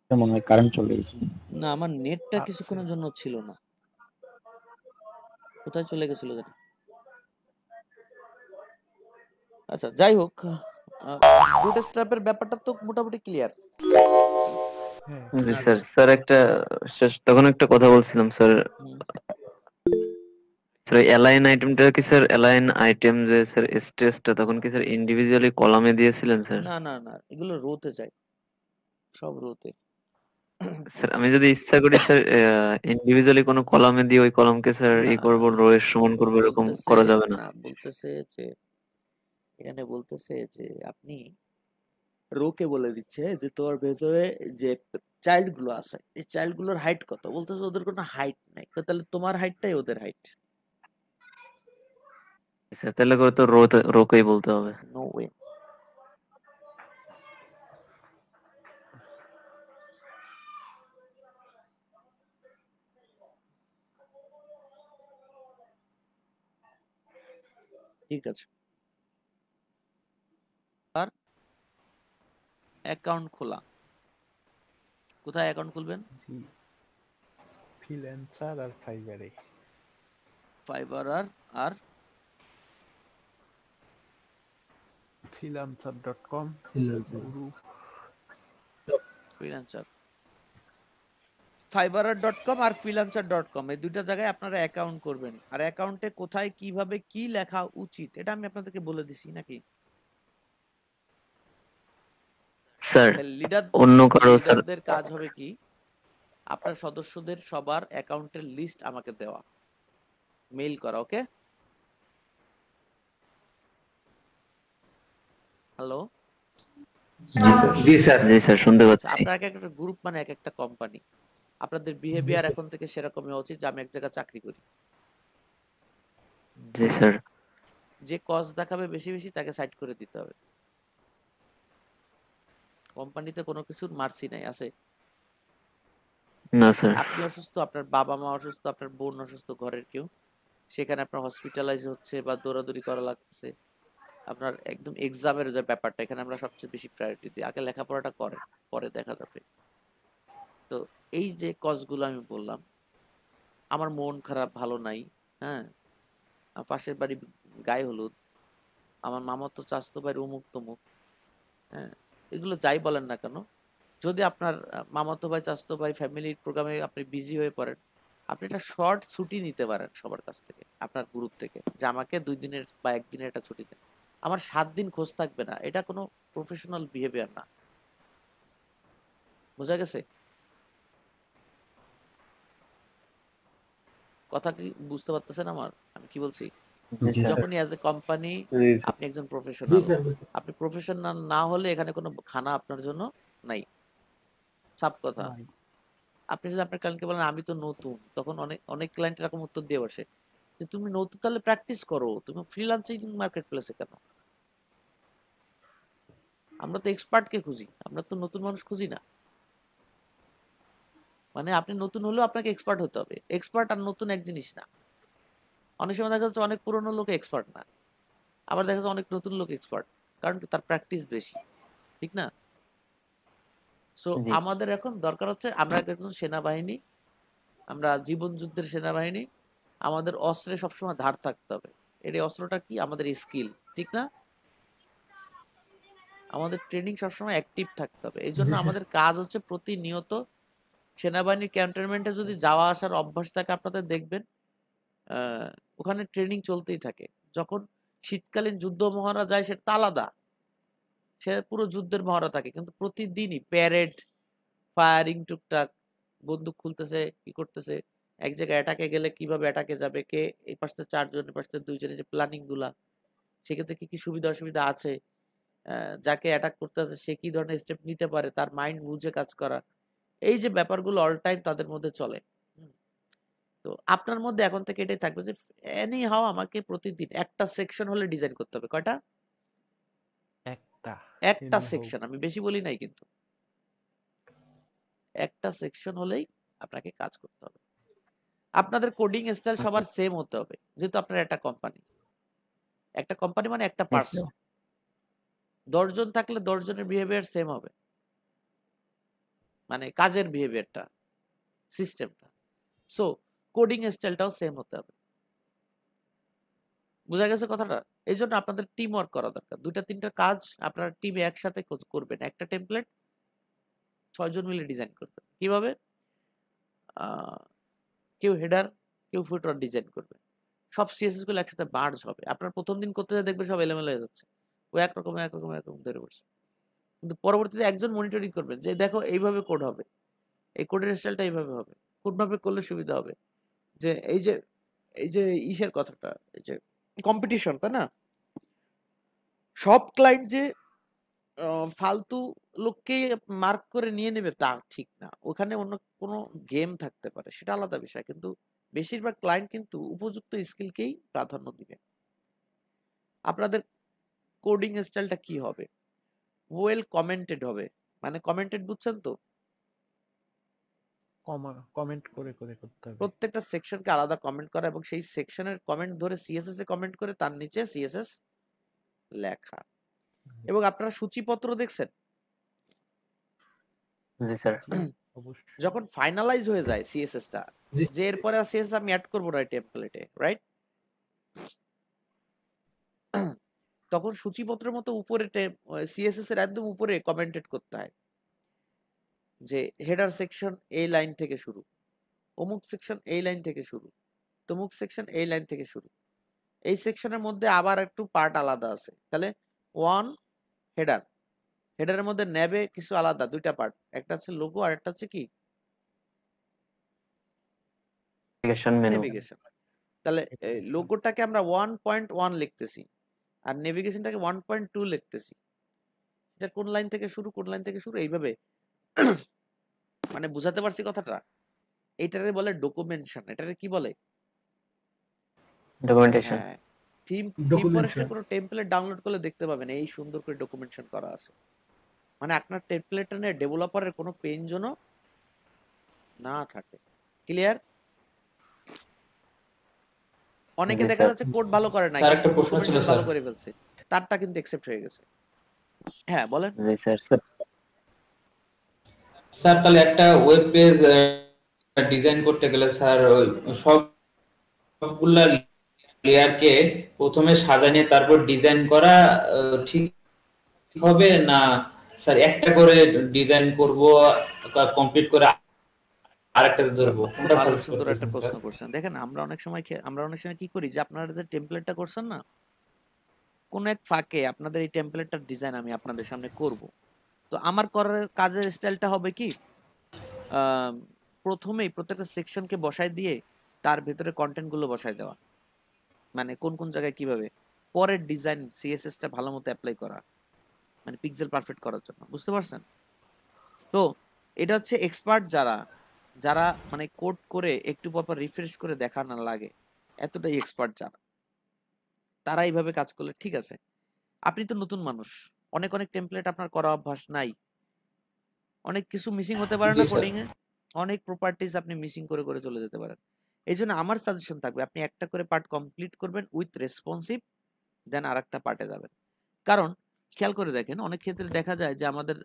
Speaker 7: স্যার মনে হয় কারেন্ট চলে গেছে।
Speaker 1: না আমার নেটটা
Speaker 6: আচ্ছা
Speaker 1: কিছুক্ষণের জন্য ছিল না, কোথায় চলে গেছিল জানি। আচ্ছা যাই হোক, বুটস্ট্র্যাপের ব্যাপারটা তো মোটামুটি ক্লিয়ার।
Speaker 6: হ্যাঁ
Speaker 3: জি
Speaker 6: clear।
Speaker 3: স্যার। স্যার একটা তখন একটা কথা বলছিলাম স্যার। স্যার অ্যালাইন আইটেমটা কি স্যার, অ্যালাইন আইটেম যে স্যার স্ট্রেসটা তখন কি স্যার ইন্ডিভিজুয়ালি কলামে দিয়েছিলেন স্যার?
Speaker 1: না না না, এগুলো রোতে যায়, সব রোতে।
Speaker 3: স্যার আমি যদি ইচ্ছা করি স্যার ইন্ডিভিজুয়ালি কোনো কলামে দিয়ে ওই কলামকে স্যার
Speaker 1: না
Speaker 3: ই করবো, রো এর সমান করবো, এরকম
Speaker 1: বলতেছে,
Speaker 3: করা যাবে না?
Speaker 1: না বলতেছে যে, এখানে বলতেছে যে আপনি রোকে বলে দিচ্ছে যে তোমার ভেতরে যে চাইল্ড গুলো আছে এই চাইল্ড গুলোর হাইট কত, বলতেছে ওদের কোনো হাইট নাই, তো তাহলে তোমার হাইটটাই ওদের হাইট।
Speaker 3: স্যার তাহলে করে তো রোকেই বলতে হবে।
Speaker 1: No way. ঠিক আছে, অ্যাকাউন্ট খোলা, কোথায় অ্যাকাউন্ট খুলবেন?
Speaker 6: জি, ফ্রিল্যান্সার আর ফাইবারে।
Speaker 1: ফাইবার আর
Speaker 6: freelancer.com,
Speaker 5: Freelancer.
Speaker 6: Group.
Speaker 1: Freelancer, fiverr.com আর freelancer.com এই দুইটা জায়গায় আপনারা অ্যাকাউন্ট করবেন। আর অ্যাকাউন্টে কোথায় কিভাবে কি লেখা উচিত এটা আমি আপনাদেরকে বলে দিছি নাকি?
Speaker 3: স্যার
Speaker 1: লিডার
Speaker 3: অন্য কারো স্যার
Speaker 1: লিডারদের কাজ হবে কি, আপনার সদস্যদের সবার অ্যাকাউন্টের লিস্ট আমাকে দেওয়া, মেইল করা। ওকে, হ্যালো,
Speaker 5: জি স্যার।
Speaker 3: জি স্যার শুনতে
Speaker 1: আচ্ছা,
Speaker 3: পাচ্ছি।
Speaker 1: আপনার এক একটা গ্রুপ মানে এক একটা কোম্পানি, আপনাদের বিহেভিয়ার এখন থেকে সেরকমই হওয়া উচিত যে আমি এক জায়গায় চাকরি করি।
Speaker 3: জি স্যার।
Speaker 1: যে কজ দেখাবে বেশি বেশি তাকে সাইড করে দিতে হবে। কোম্পানিতে কোনো কিছুর মার্সি নাই, আছে?
Speaker 3: না স্যার।
Speaker 1: আপনি অসুস্থ, আপনার বাবা মা অসুস্থ, আপনার বোন অসুস্থ, ঘরের কেউ, সেখানে আপনার হসপিটালাইজ হচ্ছে বা দৌড়াদৌড়ি করা লাগতেছে, আপনার একদম এক্সামের যে ব্যাপারটা, এখানে আমরা সবচেয়ে বেশি প্রায়োরিটি দিই। আগে লেখাপড়াটা করেন, পরে দেখা যাবে। তো এই যে কজগুলো আমি বললাম, আমার মন খারাপ, ভালো নাই, হ্যাঁ, আমার পাশের বাড়ি গায়ে হলুদ, আমার মামাতো চাচাতো ভাই অমুক তমুক, হ্যাঁ, এগুলো যাই বলেন না কেন, যদি আপনার মামাতো ভাই চাচাতো ভাই ফ্যামিলির প্রোগ্রামে আপনি বিজি হয়ে পড়েন, আপনি একটা শর্ট ছুটি নিতে পারেন সবার কাছ থেকে, আপনার গ্রুপ থেকে, যে আমাকে 2 দিনের বা 1 দিনের একটা ছুটি দেন। আমার 7 দিন খোঁজ থাকবে না, এটা কোনো প্রফেশনাল বিহেভিয়ার না। বোঝা গেছে? কথা কি বুঝতে পারতেছেন আমার, আমি কি বলছি?
Speaker 7: জি স্যার।
Speaker 1: যখনই অ্যাজ এ কোম্পানি আপনি একজন
Speaker 5: জি
Speaker 1: প্রফেশনাল,
Speaker 5: স্যার, বুঝতে
Speaker 1: আপনি প্রফেশনাল না হলে এখানে কোনো খানা আপনার জন্য নাই, সাফ কথা।
Speaker 6: নাই।
Speaker 1: আপনি যদি আপনার ক্লায়েন্টকে বলেন আমি তো নতুন, তখন অনেক অনেক ক্লায়েন্ট এরকম উত্তর দিয়ে বসে যে তুমি নতুন তাহলে প্র্যাকটিস করো, তুমি ফ্রিল্যান্সিং মার্কেট প্লেসে কেন? আমরা তো এক্সপার্টকে খুঁজি, আমরা তো নতুন মানুষ খুঁজি না। মানে আপনি নতুন হলেও আপনাকে এক্সপার্ট হতে হবে, এক্সপার্ট আর নতুন এক জিনিস না। অনেক সময় দেখা যাচ্ছে অনেক পুরনো লোক এক্সপার্ট না, আবার দেখা যাচ্ছে অনেক নতুন লোক এক্সপার্ট, কারণ কি তার প্র্যাকটিস বেশি, ঠিক না? সো
Speaker 3: জি।
Speaker 1: আমাদের এখন দরকার হচ্ছে আমরা একজন সেনাবাহিনী, আমরা জীবন যুদ্ধের সেনাবাহিনী, আমাদের অস্ত্রে সবসময় ধার থাকতে হবে। এর এই অস্ত্রটা কি? আমাদের স্কিল, ঠিক না? আমাদের ট্রেনিং সবসময় অ্যাক্টিভ থাকতে হবে। এই জন্য
Speaker 5: জি স্যার।
Speaker 1: আমাদের কাজ হচ্ছে প্রতিনিয়ত সেনাবাহিনীর ক্যান্টনমেন্টে যদি যাওয়া আসার অভ্যাস থাকে আপনাদের, দেখবেন ওখানে ট্রেনিং চলতেই থাকে। যখন শীতকালীন যুদ্ধ মহড়া যায় সেটা তো আলাদা, সে পুরো যুদ্ধের মহড়া থাকে, কিন্তু প্রতিদিনই প্যারেড, ফায়ারিং, টুকটাক বন্দুক খুলতেছে, কি করতেছে, এক জায়গায় অ্যাটাকে গেলে কিভাবে অ্যাটাকে যাবে, কে এই পাশে 4 জন, এই পাশে 2 জনের যে প্ল্যানিং গুলা, সেক্ষেত্রে কি কি সুবিধা অসুবিধা আছে, যাকে অ্যাটাক করতে আছে সে কি ধরনের স্টেপ নিতে পারে, তার মাইন্ড বুঝে কাজ করা, এই যে ব্যাপারগুলো অল টাইম তাদের মধ্যে চলে। তো আপনার মধ্যে এখন থেকে এটাই থাকবে যে এনি হাও আমাকে প্রতিদিন একটা সেকশন হলে ডিজাইন করতে হবে। কয়টা?
Speaker 6: একটা
Speaker 1: একটা
Speaker 6: এনি হোক।
Speaker 1: সেকশন, আমি বেশি বলি নাই কিন্তু, একটা সেকশন হলেই আপনাকে কাজ করতে হবে। আপনাদের কোডিং স্টাইল সবার সেম হতে হবে, যেহেতু আপনার একটা কোম্পানি, একটা কোম্পানি মানে একটা পার্সন, 10 জন থাকলে 10 জনের বিহেভিয়ার সেম হবে, মানে কাজের বিহেভিয়ারটা, সিস্টেমটা। সো কোডিং স্টাইলটাও সেম হতে হবে। বুঝা গেছে কথাটা? এই জন্য আপনাদের টিম ওয়ার্ক করা দরকার। 2-3টা কাজ আপনারা টিমে একসাথে করবেন, একটা টেমপ্লেট 6 জন মিলে ডিজাইন করবেন। কিভাবে? কেউ হেডার, কেউ ফুটার ডিজাইন করবে, সব সিএসএস গুলো একসাথে মার্জ হবে। আপনার প্রথম দিন করতে দেখবেন সব এলোমেলো হয়ে যাচ্ছে, ও একরকম ধরে বসে, কিন্তু পরবর্তীতে একজন মনিটরিং করবেন যে দেখো এইভাবে কোড হবে, এই কোডের স্টাইলটা এইভাবে হবে, কোড ভাবে করলে সুবিধা হবে। যে এই যে ইসের কথাটা, এই যে কম্পিটিশন, তাই না? সব ক্লায়েন্ট যে ফালতু লোককে মার্ক করে নিয়ে নেবে তা ঠিক না, ওখানে অন্য কোনো গেম থাকতে পারে, সেটা আলাদা বিষয়, কিন্তু বেশিরভাগ ক্লায়েন্ট কিন্তু উপযুক্ত স্কিলকেই প্রাধান্য দিবে। আপনাদের কোডিং স্টাইলটা কি হবে? ওয়েল কমেন্টেড হবে, মানে কমেন্টেড বুঝছেন তো?
Speaker 6: কমেন্ট করে করে করতে হবে।
Speaker 1: প্রত্যেকটা সেকশনকে আলাদা কমেন্ট করা এবং সেই সেকশনের কমেন্ট ধরে সিএসএস এ কমেন্ট করে তার নিচে সিএসএস লেখা। এবং আপনারা সূচিপত্র দেখছেন?
Speaker 3: জি স্যার।
Speaker 6: অবশ্যই।
Speaker 1: যখন ফাইনালাইজ হয়ে যায় সিএসএস টা,
Speaker 5: জি
Speaker 1: যে এরপরে আর সিএসএস আমি অ্যাড করবো না টেমপ্লেটে, রাইট? তখন সূচিপত্রের মতো উপরে সিএসএস এর একদম উপরে কমেন্টেড করতে হয় যে হেডার সেকশন এই লাইন থেকে শুরু, অমুক সেকশন এই লাইন থেকে শুরু, তমুক সেকশন এই লাইন থেকে শুরু। এই সেকশনের মধ্যে আবার একটু পার্ট আলাদা আছে, তাহলে ওয়ান হেডার, হেডারের মধ্যে নেবে কিছু আলাদা দুইটা পার্ট, একটা হচ্ছে লোগো আর একটা হচ্ছে কি
Speaker 3: নেভিগেশন মেনু।
Speaker 1: নেভিগেশন। তাহলে লোগোটাকে আমরা 1.1 লিখতেছি আর নেভিগেশনটাকে 1.2 লিখতেছি। এটা কোন লাইন থেকে শুরু কোন লাইন থেকে শুরু এইভাবে মানে বুঝাতে পারছি কথাটা? এটারে বলে ডকুমেন্টেশন। এটারে কি বলে?
Speaker 3: ডকুমেন্টেশন।
Speaker 1: হ্যাঁ, থিম
Speaker 5: Documentation.
Speaker 1: ফরেস্টে কোনো টেমপ্লেট ডাউনলোড করলে দেখতে পাবেন এই সুন্দর করে ডকুমেন্টেশন করা আছে। মানে আপনার টেমপ্লেটটা নিয়ে ডেভেলপারের কোনো পেন যেন না থাকে। ক্লিয়ার? অনেকে
Speaker 3: জি
Speaker 1: দেখা
Speaker 3: স্যার।
Speaker 1: যাচ্ছে কোড ভালো করে নাই
Speaker 8: স্যার,
Speaker 1: কিন্তু
Speaker 8: একটা প্রশ্ন ছিল,
Speaker 1: ডকুমেন্টেশন ভালো
Speaker 8: স্যার।
Speaker 1: করে ফেলছে, তারটা কিন্তু অ্যাকসেপ্ট হয়ে গেছে। হ্যাঁ বলেন।
Speaker 3: জি স্যার। স্যার
Speaker 8: স্যার তাহলে একটা ওয়েব পেজ ডিজাইন করতে গেলে স্যার ওই সবগুলা লেয়ারকে প্রথমে সাজানো তারপর ডিজাইন করা ঠিক হবে না স্যার একটা করে ডিজাইন করব কমপ্লিট করে আরেকটা ধরবো
Speaker 1: খুব
Speaker 8: কোনটা
Speaker 1: ভালো
Speaker 8: সাজেস্ট
Speaker 1: সুন্দর একটা
Speaker 8: করতেছেন
Speaker 1: প্রশ্ন
Speaker 8: স্যার?
Speaker 1: করছেন। দেখেন আমরা অনেক সময় কি করি যে আপনারা যে টেমপ্লেটটা করছেন না, কোন এক ফাঁকে আপনাদের এই টেমপ্লেটটার ডিজাইন আমি আপনাদের সামনে করব। তো আমার করার কাজের স্টাইলটা হবে কি, প্রথমেই প্রত্যেকটা সেকশনকে বসায় দিয়ে তার ভেতরে কন্টেন্ট গুলো বসায় দেওয়া, মানে কোন কোন জায়গায় কিভাবে, পরের ডিজাইন সিএসএসটা ভালো মতো অ্যাপ্লাই করা, মানে পিক্সেল পারফেক্ট করার জন্য। বুঝতে পারছেন? তো এটা হচ্ছে এক্সপার্ট যারা যারা মানে কোড করে একটু পর রিফ্রেশ করে দেখা না লাগে, এতটাই এক্সপার্ট যারা, তারা এইভাবে কাজ করলে ঠিক আছে। আপনি তো নতুন মানুষ, অনেক অনেক টেমপ্লেট আপনার করা অভ্যাস নাই, অনেক কিছু মিসিং হতে পারে
Speaker 8: জি
Speaker 1: না
Speaker 8: স্যার।
Speaker 1: কোডিং এ, অনেক প্রপার্টিজ আপনি মিসিং করে করে চলে যেতে পারেন। এই জন্য আমার সাজেশন থাকবে আপনি একটা করে পার্ট কমপ্লিট করবেন উইথ রেসপন্সিভ, দেন আরেকটা পার্টে যাবেন। কারণ খেয়াল করে দেখেন অনেক ক্ষেত্রে দেখা যায় যে আমাদের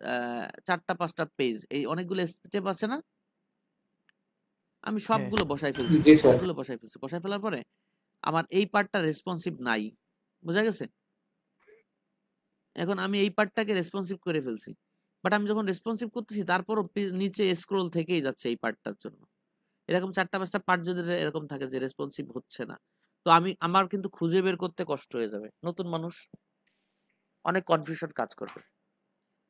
Speaker 1: 4টা 5টা পেজ, এই অনেকগুলো স্টেপ আছে না, আমি
Speaker 6: হ্যাঁ।
Speaker 1: সবগুলো বসাই ফেলছি,
Speaker 8: জি স্যার।
Speaker 1: সবগুলো বসাই ফেলছি, বসাই ফেলার পরে আমার এই পার্টটা রেসপন্সিভ নাই, বোঝা গেছে? এখন আমি এই পার্টটাকে রেসপন্সিভ করে ফেলছি, বাট আমি যখন রেসপন্সিভ করতেছি তারপরও নিচে স্ক্রোল থেকেই যাচ্ছে এই পার্টটার জন্য। এরকম 4টা 5টা পার্ট যদি এরকম থাকে যে রেসপন্সিভ হচ্ছে না, তো আমার কিন্তু খুঁজে বের করতে কষ্ট হয়ে যাবে। নতুন মানুষ, অনেক কনফিউশন কাজ করবে।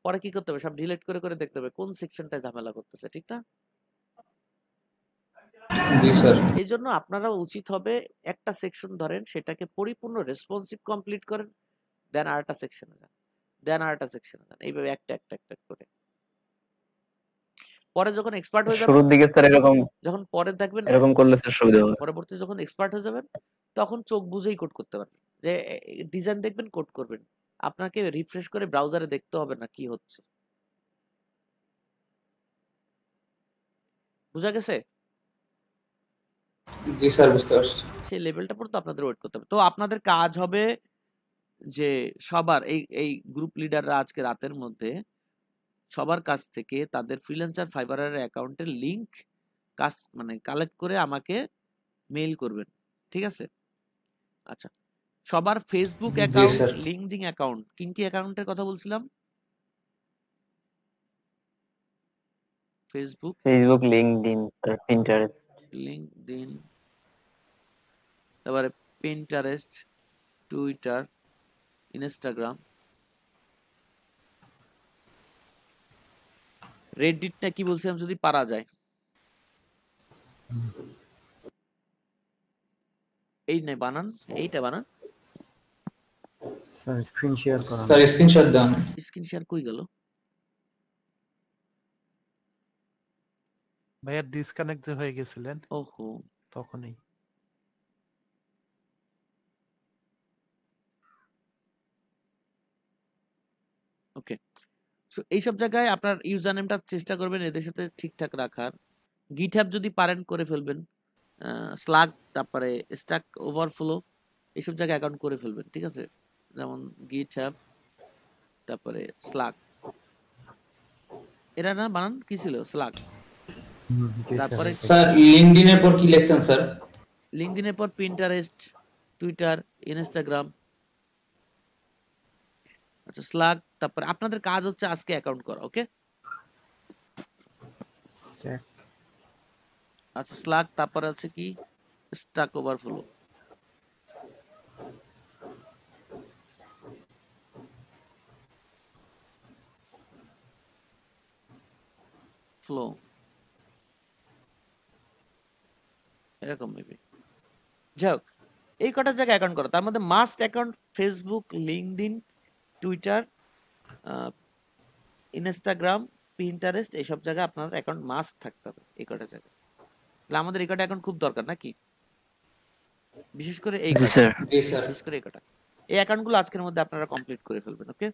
Speaker 1: পরে কি করতে হবে, সব ডিলিট করে করে দেখতে হবে কোন সেকশনটায় ঝামেলা করতেছে, ঠিক না?
Speaker 8: জি স্যার।
Speaker 1: এই জন্য আপনারা উচিত হবে একটা সেকশন ধরেন, সেটাকে পরিপূর্ণ রেসপন্সিভ কমপ্লিট করেন, দেন আরেকটা সেকশনে যান, দেন আরেকটা সেকশনে যান, এইভাবে একটা একটা একটা করে। পরে যখন এক্সপার্ট হয়ে যাবেন,
Speaker 3: শুরুর দিকে স্যার
Speaker 1: যখন পরে দেখবেন
Speaker 3: এরকম করলে স্যার সুবিধা হবে।
Speaker 1: পরবর্তী যখন এক্সপার্ট হয়ে যাবেন, তখন চোখ বুঝেই কোড করতে পারবেন, যে ডিজাইন দেখবেন কোড করবেন, আপনাকে রিফ্রেশ করে ব্রাউজারে দেখতে হবে না কি হচ্ছে। বুঝা গেছে?
Speaker 8: জি স্যার, বুঝতে পারছি।
Speaker 1: সেই লেভেলটা পর্যন্ত আপনাদের ওয়েট করতে হবে। তো আপনাদের কাজ হবে যে সবার এই গ্রুপ লিডাররা আজকে রাতের মধ্যে সবার কাছ থেকে তাদের ফ্রিল্যান্সার ফাইবারের অ্যাকাউন্টের লিংক মানে কালেক্ট করে আমাকে মেইল করবেন, ঠিক আছে? আচ্ছা, সবার ফেসবুক
Speaker 8: জি
Speaker 1: অ্যাকাউন্ট,
Speaker 8: স্যার।
Speaker 1: লিঙ্কডিন অ্যাকাউন্ট, কি অ্যাকাউন্টের কথা বলছিলাম? Facebook,
Speaker 3: LinkedIn, sir Pinterest.
Speaker 1: LinkedIn, তারপরে পিন্টারেস্ট, টুইটার, ইনস্টাগ্রাম, রেডিট না কি বলছিলাম যদি পারা যায়, এই নাই বানান, এইটা বানান।
Speaker 7: স্যার স্ক্রিন শেয়ার করা
Speaker 8: স্যার স্ক্রিনশট দাও।
Speaker 1: স্ক্রিন শেয়ার কই গেল?
Speaker 6: ভাইয়া ডিসকানেক্ট যে হয়ে গেছিলেন
Speaker 1: ওহো,
Speaker 6: তখনই।
Speaker 1: ওকে। সো এইসব জায়গায় আপনার ইউজার নেমটা চেষ্টা করবেন এদের সাথে ঠিকঠাক রাখার। গিটহাব যদি পারেন করে ফেলবেন, স্লাগ, তারপরে স্ট্যাক ওভারফ্লো, এইসব জায়গায় অ্যাকাউন্ট করে ফেলবেন, ঠিক আছে? যেমন গিটহাব, তারপরে স্লাগ, এরা না বানান কি ছিল স্লাগ তারপরে
Speaker 8: স্যার লিংকডইনের পর কি লিখছেন স্যার?
Speaker 1: লিংকডইনের পর পিন্টারেস্ট টুইটার ইনস্টাগ্রাম আচ্ছা স্লাগ তারপরে আপনাদের কাজ হচ্ছে আজকে অ্যাকাউন্ট করা ওকে আচ্ছা স্লাগ তারপরে আছে কি স্ট্যাক ওভারফ্লো ফ্লো এরকম মেবি যাই হোক এই কটা জায়গায় অ্যাকাউন্ট করা তার মধ্যে must account Facebook LinkedIn Twitter Instagram Pinterest এইসব জায়গায় আপনার অ্যাকাউন্ট মাস্ট থাকতে হবে এই কটা জায়গায় তাহলে আমাদের এই কটা অ্যাকাউন্ট খুব দরকার নাকি বিশেষ করে এই
Speaker 3: জি
Speaker 1: কটা
Speaker 3: স্যার
Speaker 8: জি স্যার।
Speaker 1: বিশেষ করে এই কটা এই অ্যাকাউন্টগুলো আজকের মধ্যে আপনারা কমপ্লিট করে ফেলবেন ওকে